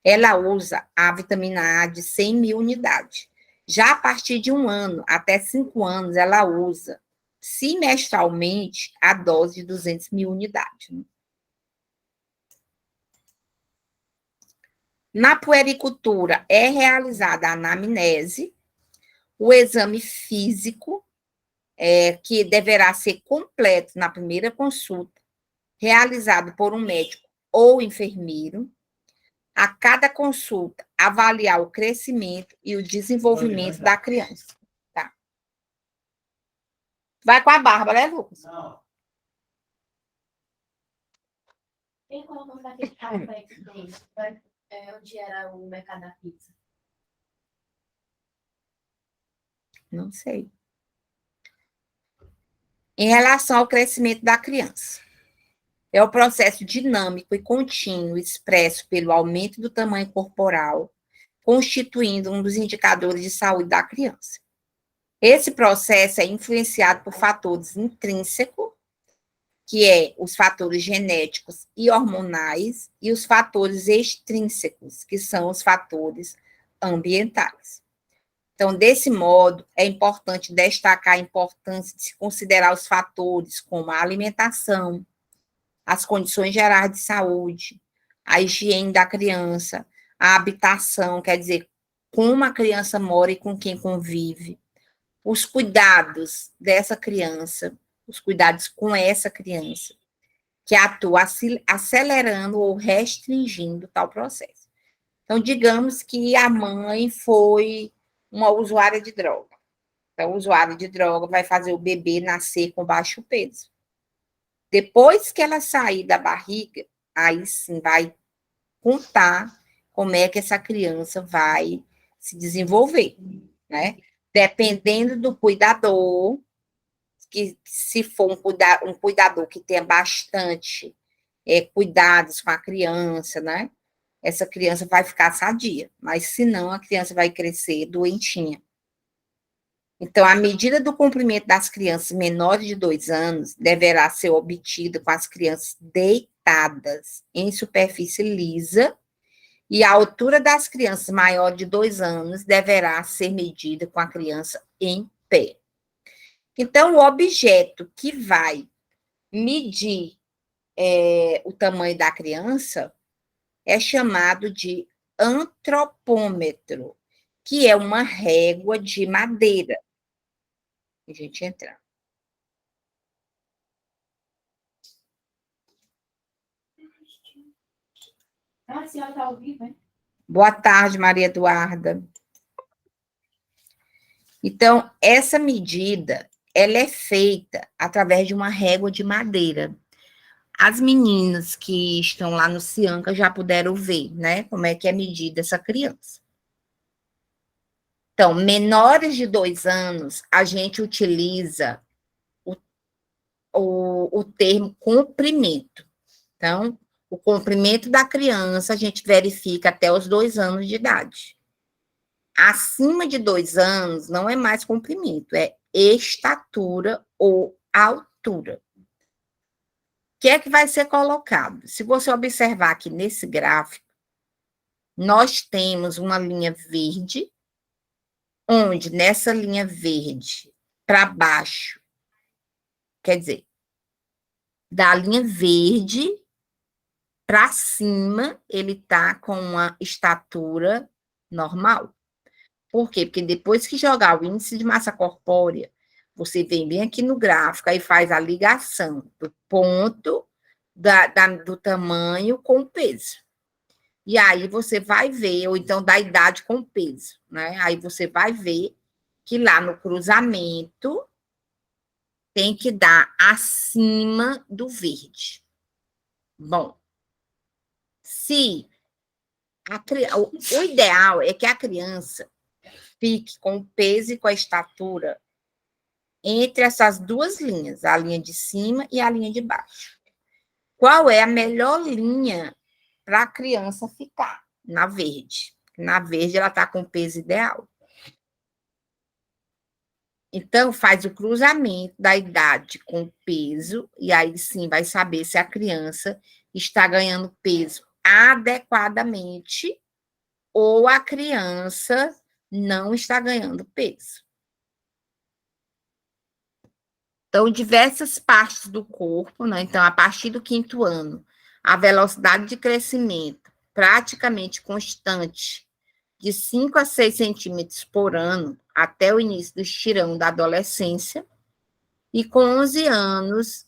ela usa a vitamina A de 100 mil unidades. Já a partir de 1 ano até 5 anos, ela usa semestralmente a dose de 200 mil unidades. Na puericultura, é realizada a anamnese, o exame físico, que deverá ser completo na primeira consulta, realizado por um médico ou enfermeiro. A cada consulta, avaliar o crescimento e o desenvolvimento da criança. Tá? Vai com a Bárbara, né, Lucas? Não. Tem qual o nome daquele café que tem? Onde era o mercado da pizza? Não sei. Em relação ao crescimento da criança, é o processo dinâmico e contínuo expresso pelo aumento do tamanho corporal, constituindo um dos indicadores de saúde da criança. Esse processo é influenciado por fatores intrínsecos, que é os fatores genéticos e hormonais, e os fatores extrínsecos, que são os fatores ambientais. Então, desse modo, é importante destacar a importância de se considerar os fatores como a alimentação, as condições gerais de saúde, a higiene da criança, a habitação, quer dizer, como a criança mora e com quem convive, os cuidados dessa criança, os cuidados com essa criança, que atua acelerando ou restringindo tal processo. Então, digamos que a mãe foi uma usuária de droga. Então, o usuário de droga vai fazer o bebê nascer com baixo peso. Depois que ela sair da barriga, aí sim vai contar como é que essa criança vai se desenvolver, né? Dependendo do cuidador, que se for um cuidador que tenha bastante cuidados com a criança, né? Essa criança vai ficar sadia, mas se não, a criança vai crescer doentinha. Então, a medida do comprimento das crianças menores de 2 anos deverá ser obtida com as crianças deitadas em superfície lisa, e a altura das crianças maiores de 2 anos deverá ser medida com a criança em pé. Então, o objeto que vai medir o tamanho da criança é chamado de antropômetro, que é uma régua de madeira. A gente entra. Ah, a senhora está ao vivo, hein? Boa tarde, Maria Eduarda. Então, essa medida, ela é feita através de uma régua de madeira. As meninas que estão lá no Cianca já puderam ver, né, como é que é medida essa criança. Então, menores de 2 anos, a gente utiliza o termo comprimento. Então, o comprimento da criança a gente verifica até os 2 anos de idade. Acima de 2 anos, não é mais comprimento, é estatura ou altura. O que é que vai ser colocado? Se você observar aqui nesse gráfico, nós temos uma linha verde, onde nessa linha verde para baixo, quer dizer, da linha verde para cima, ele está com uma estatura normal. Por quê? Porque depois que jogar o índice de massa corpórea, você vem bem aqui no gráfico e faz a ligação do ponto do tamanho com o peso. E aí você vai ver, ou então da idade com o peso, né? Aí você vai ver que lá no cruzamento tem que dar acima do verde. Bom, se o ideal é que a criança fique com o peso e com a estatura entre essas duas linhas, a linha de cima e a linha de baixo. Qual é a melhor linha para a criança ficar? Na verde. Na verde, ela está com o peso ideal. Então, faz o cruzamento da idade com o peso, e aí sim vai saber se a criança está ganhando peso adequadamente ou a criança não está ganhando peso. Então, diversas partes do corpo, né? Então, a partir do 5º ano, a velocidade de crescimento praticamente constante, de 5 a 6 centímetros por ano, até o início do estirão da adolescência, e com 11 anos,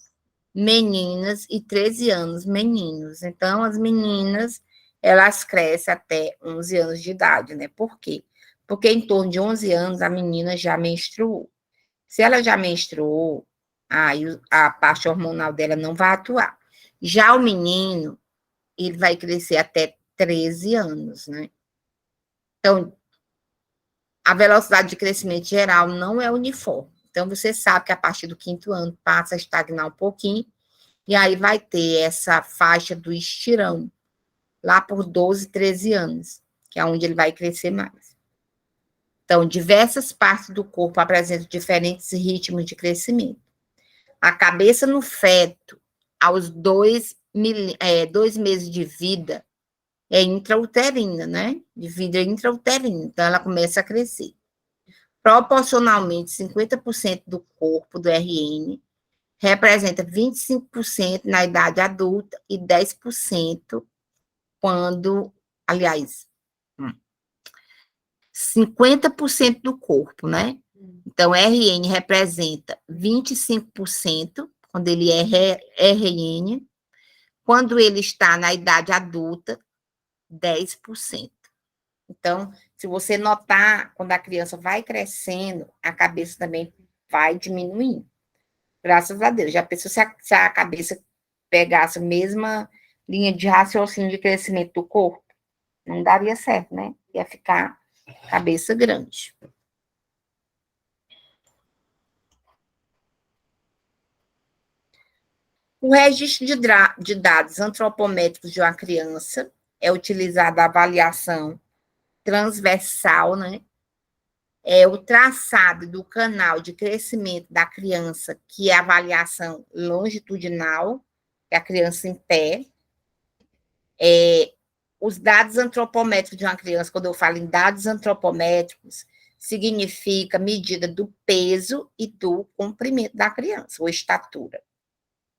meninas, e 13 anos, meninos. Então, as meninas, elas crescem até 11 anos de idade, né? Por quê? Porque em torno de 11 anos, a menina já menstruou. Se ela já menstruou, aí a parte hormonal dela não vai atuar. Já o menino, ele vai crescer até 13 anos, né? Então, a velocidade de crescimento geral não é uniforme. Então, você sabe que a partir do 5º ano passa a estagnar um pouquinho, e aí vai ter essa faixa do estirão, lá por 12, 13 anos, que é onde ele vai crescer mais. Então, diversas partes do corpo apresentam diferentes ritmos de crescimento. A cabeça no feto, aos 2 meses de vida, é intrauterina, né? De vida intrauterina, então ela começa a crescer. Proporcionalmente, 50% do corpo do RN representa 25% na idade adulta e 10% quando, aliás, 50% do corpo, né? Então, RN representa 25% quando ele é RN, quando ele está na idade adulta, 10%. Então, se você notar, quando a criança vai crescendo, a cabeça também vai diminuindo. Graças a Deus. Já pensou se a cabeça pegasse a mesma linha de raciocínio de crescimento do corpo? Não daria certo, né? Ia ficar cabeça grande. O registro de dados antropométricos de uma criança é utilizado a avaliação transversal, né? é o traçado do canal de crescimento da criança, que é a avaliação longitudinal, que é a criança em pé. Os dados antropométricos de uma criança, quando eu falo em dados antropométricos, significa medida do peso e do comprimento da criança, ou estatura.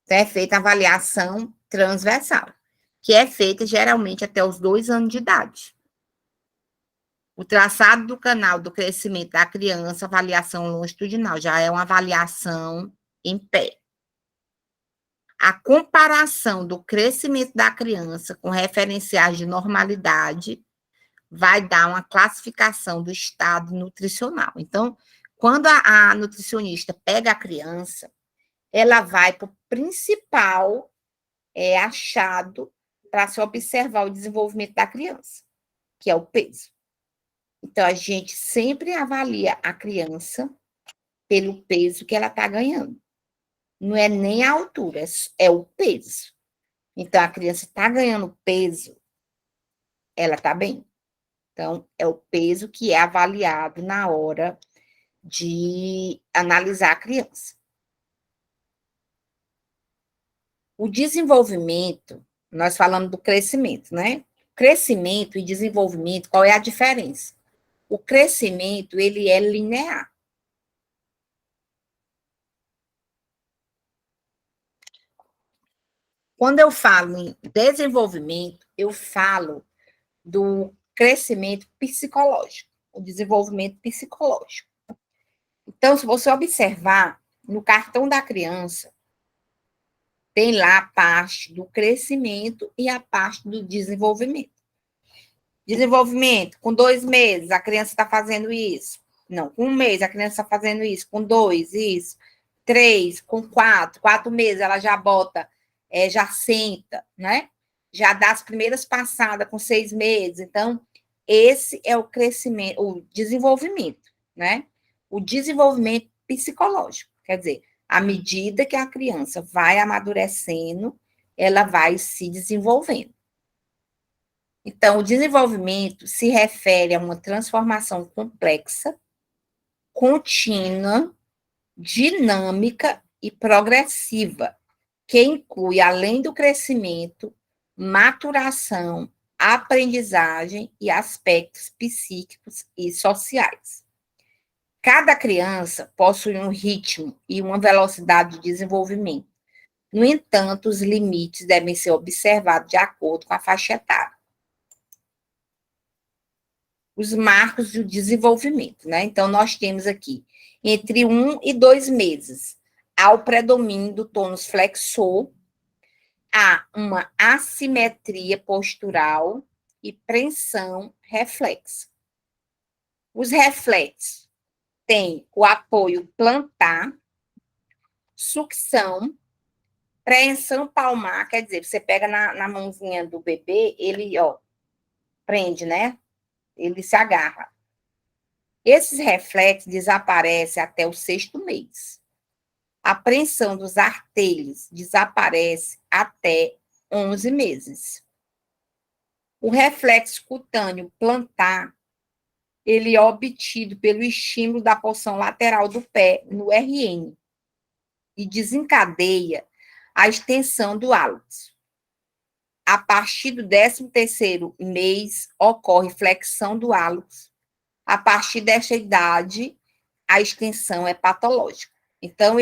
Então, é feita a avaliação transversal, que é feita geralmente até os 2 anos de idade. O traçado do canal do crescimento da criança, avaliação longitudinal, já é uma avaliação em pé. A comparação do crescimento da criança com referenciais de normalidade vai dar uma classificação do estado nutricional. Então, quando a nutricionista pega a criança, ela vai para o principal achado para se observar o desenvolvimento da criança, que é o peso. Então, a gente sempre avalia a criança pelo peso que ela está ganhando. Não é nem a altura, é o peso. Então, a criança está ganhando peso, ela está bem. Então, é o peso que é avaliado na hora de analisar a criança. O desenvolvimento, nós falamos do crescimento, né? Crescimento e desenvolvimento, qual é a diferença? O crescimento, ele é linear. Quando eu falo em desenvolvimento, eu falo do crescimento psicológico, o desenvolvimento psicológico. Então, se você observar, no cartão da criança, tem lá a parte do crescimento e a parte do desenvolvimento. Desenvolvimento, com 2 meses, a criança está fazendo isso. Não, com 1 mês, a criança está fazendo isso. Com 2, isso. 3, com 4 meses, ela já bota, já senta, né? Já dá as primeiras passadas com 6 meses. Então, esse é o crescimento, o desenvolvimento, né? O desenvolvimento psicológico. Quer dizer, à medida que a criança vai amadurecendo, ela vai se desenvolvendo. Então, o desenvolvimento se refere a uma transformação complexa, contínua, dinâmica e progressiva, que inclui, além do crescimento, maturação, aprendizagem e aspectos psíquicos e sociais. Cada criança possui um ritmo e uma velocidade de desenvolvimento. No entanto, os limites devem ser observados de acordo com a faixa etária. Os marcos do desenvolvimento, né? Então, nós temos aqui, entre 1 e 2 meses, há o predomínio do tônus flexor, há uma assimetria postural e preensão reflexa. Os reflexos têm o apoio plantar, sucção, preensão palmar, quer dizer, você pega na mãozinha do bebê, ele, prende, né? Ele se agarra. Esses reflexos desaparecem até o 6º mês. A preensão dos artelhos desaparece até 11 meses. O reflexo cutâneo plantar, ele é obtido pelo estímulo da porção lateral do pé no RN e desencadeia a extensão do hálux. A partir do 13º mês, ocorre flexão do hálux. A partir desta idade, a extensão é patológica. Então,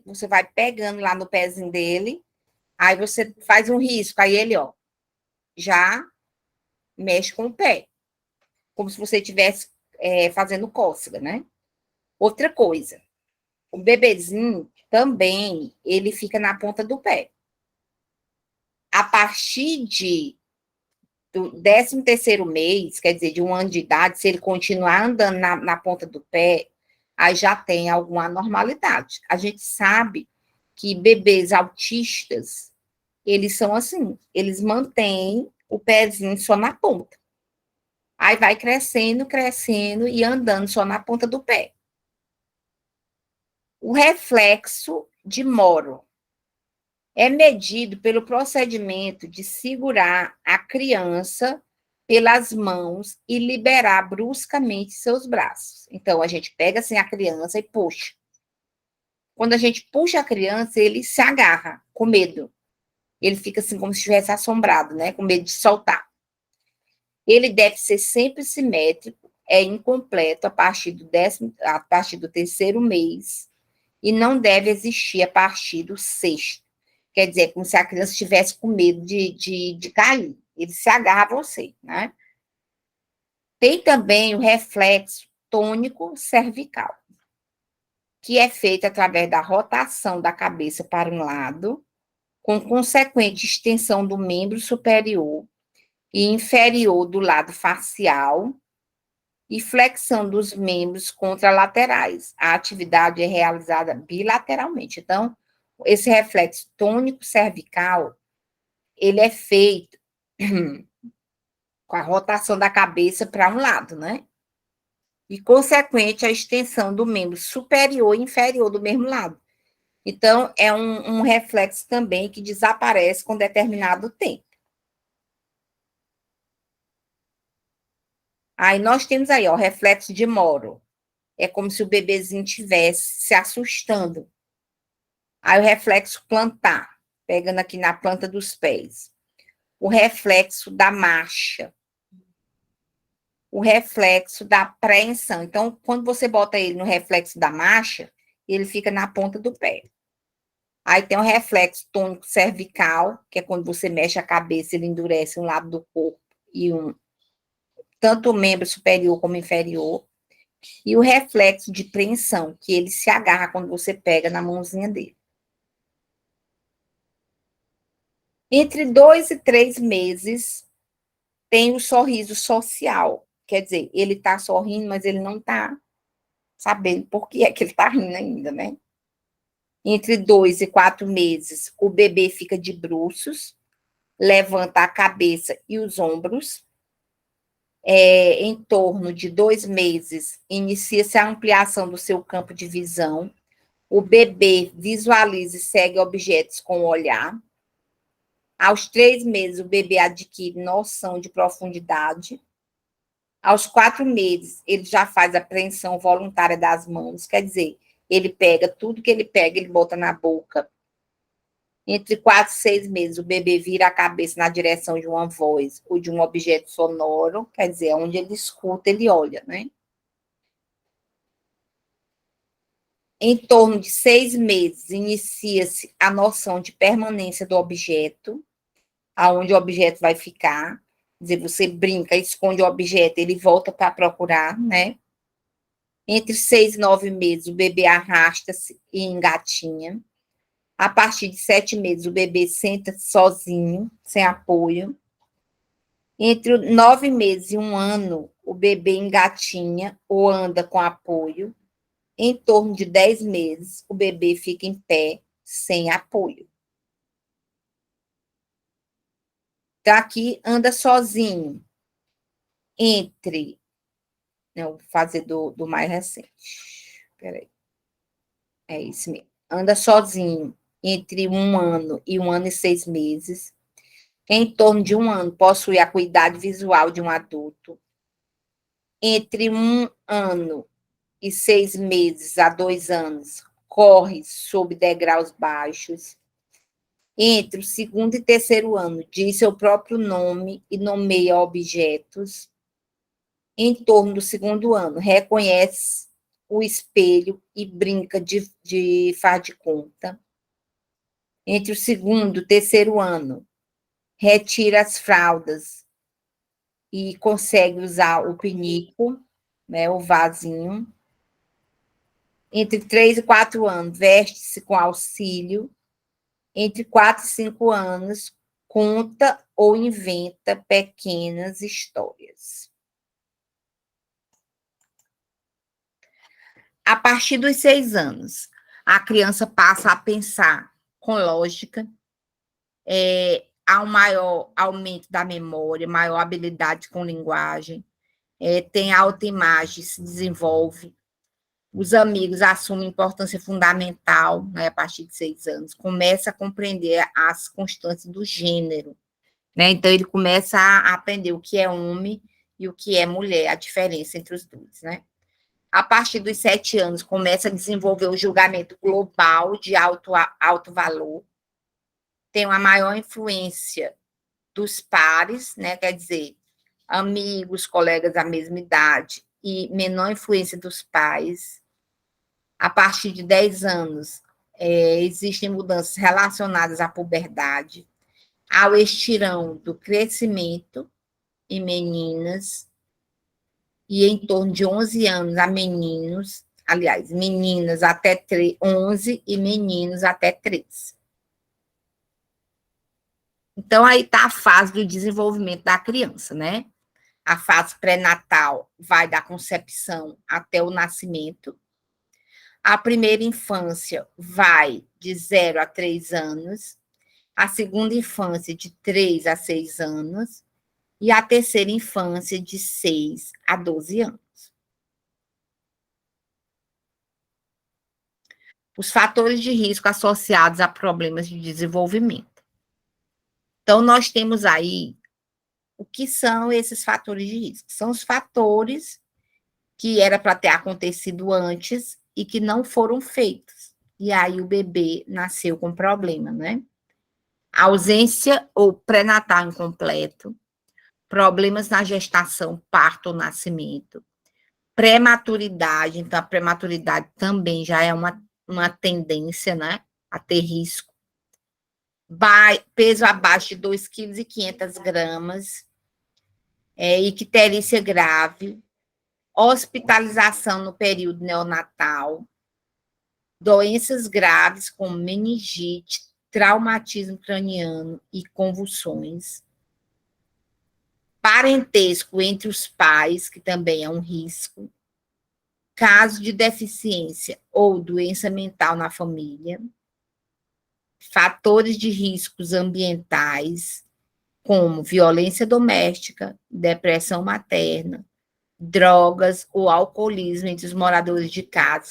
você vai pegando lá no pezinho dele, aí você faz um risco, aí ele, já mexe com o pé, como se você estivesse fazendo cócega, né? Outra coisa, o bebezinho também, ele fica na ponta do pé. A partir do 13º mês, quer dizer, de 1 ano de idade, se ele continuar andando na ponta do pé, aí já tem alguma anormalidade. A gente sabe que bebês autistas, eles são assim, eles mantêm o pezinho só na ponta. Aí vai crescendo, crescendo e andando só na ponta do pé. O reflexo de Moro é medido pelo procedimento de segurar a criança pelas mãos e liberar bruscamente seus braços. Então, a gente pega assim a criança e puxa. Quando a gente puxa a criança, ele se agarra com medo. Ele fica assim como se estivesse assombrado, né? Com medo de soltar. Ele deve ser sempre simétrico, é incompleto a partir do terceiro mês e não deve existir a partir do sexto. Quer dizer, como se a criança estivesse com medo de cair. Ele se agarra a você, né? Tem também o reflexo tônico cervical, que é feito através da rotação da cabeça para um lado, com consequente extensão do membro superior e inferior do lado facial e flexão dos membros contralaterais. A atividade é realizada bilateralmente. Então, esse reflexo tônico cervical, ele é feito com a rotação da cabeça para um lado, né? E consequente a extensão do membro superior e inferior do mesmo lado. Então, é um reflexo também que desaparece com determinado tempo. Aí nós temos aí, ó, o reflexo de Moro. É como se o bebezinho estivesse se assustando. Aí o reflexo plantar, pegando aqui na planta dos pés. O reflexo da marcha. O reflexo da apreensão. Então, quando você bota ele no reflexo da marcha, ele fica na ponta do pé. Aí tem o reflexo tônico cervical, que é quando você mexe a cabeça, ele endurece um lado do corpo e tanto o membro superior como inferior. E o reflexo de preensão, que ele se agarra quando você pega na mãozinha dele. Entre 2 e 3 meses, tem o sorriso social. Quer dizer, ele está sorrindo, mas ele não está sabendo por que é que ele está rindo ainda, né? Entre 2 e 4 meses, o bebê fica de bruços, levanta a cabeça e os ombros. Em torno de 2 meses, inicia-se a ampliação do seu campo de visão. O bebê visualiza e segue objetos com o olhar. Aos 3 meses, o bebê adquire noção de profundidade. Aos 4 meses, ele já faz a apreensão voluntária das mãos, quer dizer, ele pega tudo que ele pega, ele bota na boca. Entre 4 e 6 meses, o bebê vira a cabeça na direção de uma voz ou de um objeto sonoro, quer dizer, onde ele escuta, ele olha, né? Em torno de 6 meses, inicia-se a noção de permanência do objeto, aonde o objeto vai ficar. Quer dizer, você brinca, esconde o objeto, ele volta para procurar, né? Entre 6 e 9 meses, o bebê arrasta-se e engatinha. A partir de 7 meses, o bebê senta sozinho, sem apoio. Entre 9 meses e 1 ano, o bebê engatinha ou anda com apoio. Em torno de 10 meses, o bebê fica em pé, sem apoio. Então, aqui anda sozinho. Não, vou fazer do mais recente. Peraí. É isso mesmo. Anda sozinho entre 1 ano e 1 ano e 6 meses. Em torno de 1 ano, possui a acuidade visual de um adulto. Entre 1 ano e 6 meses a 2 anos, corre sob degraus baixos. Entre o segundo e terceiro ano, diz seu próprio nome e nomeia objetos. Em torno do segundo ano, reconhece o espelho e brinca de faz de conta. Entre o segundo e terceiro ano, retira as fraldas e consegue usar o pinico, né, o vasinho. Entre 3 e 4 anos, veste-se com auxílio. Entre 4 e 5 anos, conta ou inventa pequenas histórias. A partir dos 6 anos, a criança passa a pensar com lógica, há um maior aumento da memória, maior habilidade com linguagem, tem autoimagem, se desenvolve. Os amigos assumem importância fundamental, né, a partir de 6 anos, começa a compreender as constâncias do gênero. né? Então, ele começa a aprender o que é homem e o que é mulher, a diferença entre os dois, né? A partir dos 7 anos, começa a desenvolver o julgamento global de alto valor, tem uma maior influência dos pares, né? Quer dizer, amigos, colegas da mesma idade, e menor influência dos pais. A partir de 10 anos, existem mudanças relacionadas à puberdade, ao estirão do crescimento em meninas, e em torno de 11 anos a meninos, aliás, meninas até 11 e meninos até 13. Então, aí está a fase do desenvolvimento da criança, né? A fase pré-natal vai da concepção até o nascimento. A primeira infância vai de 0 a 3 anos. A segunda infância de 3 a 6 anos. E a terceira infância de 6 a 12 anos. Os fatores de risco associados a problemas de desenvolvimento. Então, nós temos aí o que são esses fatores de risco. São os fatores que era para ter acontecido antes e que não foram feitos. E aí o bebê nasceu com problema, né? Ausência ou pré-natal incompleto, problemas na gestação, parto ou nascimento, prematuridade, então a prematuridade também já é uma tendência, né, a ter risco. Peso abaixo de 2,5 kg, icterícia grave, hospitalização no período neonatal, doenças graves como meningite, traumatismo craniano e convulsões, parentesco entre os pais, que também é um risco, caso de deficiência ou doença mental na família, fatores de riscos ambientais, como violência doméstica, depressão materna, drogas ou alcoolismo entre os moradores de casa,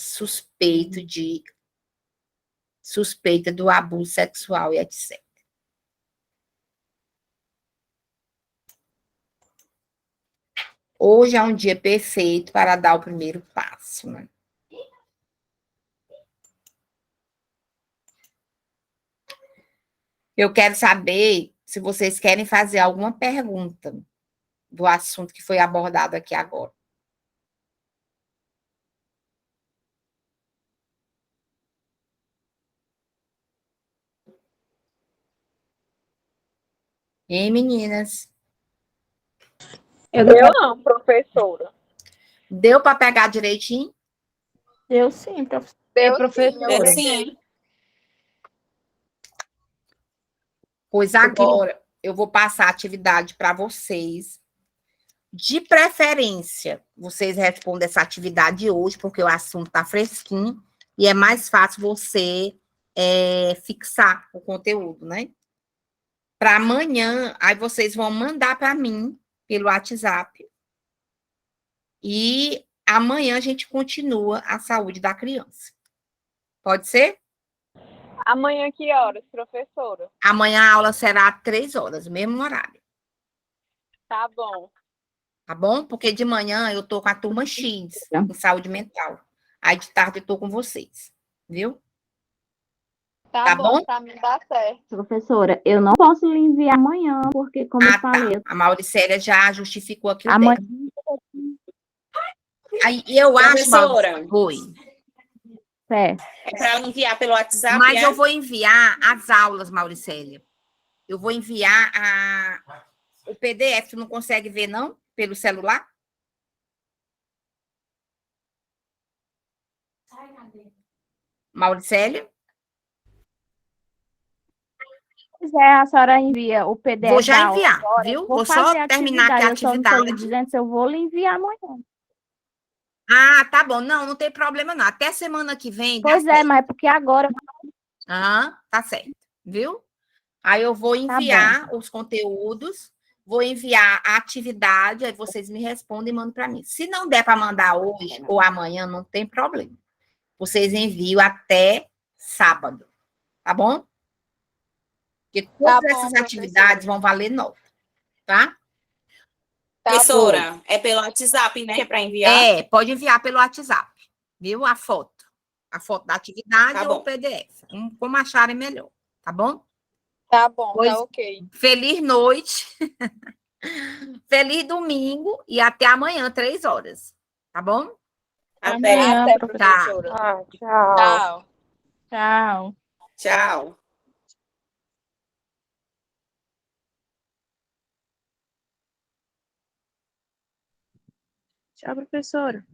suspeita do abuso sexual e etc. Hoje é um dia perfeito para dar o primeiro passo, né? Eu quero saber se vocês querem fazer alguma pergunta do assunto que foi abordado aqui agora. Hein, meninas? Eu não, professora. Deu para pegar direitinho? Eu sim, professora. Deu, professora. Eu sim. Pois agora eu vou passar a atividade para vocês. De preferência, vocês respondem essa atividade hoje, porque o assunto está fresquinho e é mais fácil você fixar o conteúdo, né? Para amanhã, aí vocês vão mandar para mim pelo WhatsApp. E amanhã a gente continua a saúde da criança. Pode ser? Amanhã que horas, professora? Amanhã a aula será às 3 horas, mesmo horário. Tá bom. Tá bom? Porque de manhã eu tô com a turma X, em saúde mental. Aí de tarde eu tô com vocês. Viu? Tá bom? Pra mim dá certo. Professora, eu não posso lhe enviar amanhã, porque, como eu falei, A Mauricélia já justificou aqui o amanhã. Aí eu acho, Professora. Oi. Certo. É para enviar pelo WhatsApp? Mas eu vou enviar as aulas, Mauricélia. Eu vou enviar o PDF. Tu não consegue ver, não? Pelo celular? Mauricélia? Pois é, a senhora envia o PDF. Vou já da aula enviar, agora. viu? Vou Vou fazer só a terminar aqui a Eu só não estou lhe atividade. dizendo se eu vou lhe enviar amanhã. Ah, tá bom. Não, não tem problema, não. Até semana que vem. Dá Pois é, certo. mas é porque agora. Tá certo. Viu? Aí eu vou enviar os conteúdos, vou enviar a atividade, aí vocês me respondem e mandam para mim. Se não der para mandar hoje ou amanhã, não tem problema. Vocês enviam até sábado. Tá bom? Porque todas bom, essas professora. atividades vão valer nota, tá? Tá Professora, é pelo WhatsApp, né? Que é para enviar? É, pode enviar pelo WhatsApp, viu? A foto. A foto da atividade Tá ou bom. o PDF. Como acharem melhor, tá bom? Tá bom, Pois- tá ok. Feliz noite. Feliz domingo e até amanhã, 3 horas. Tá bom? Até. Amanhã, Até, professora. professora. Tchau. Tchau. Tchau. Tchau. Tchau, professora.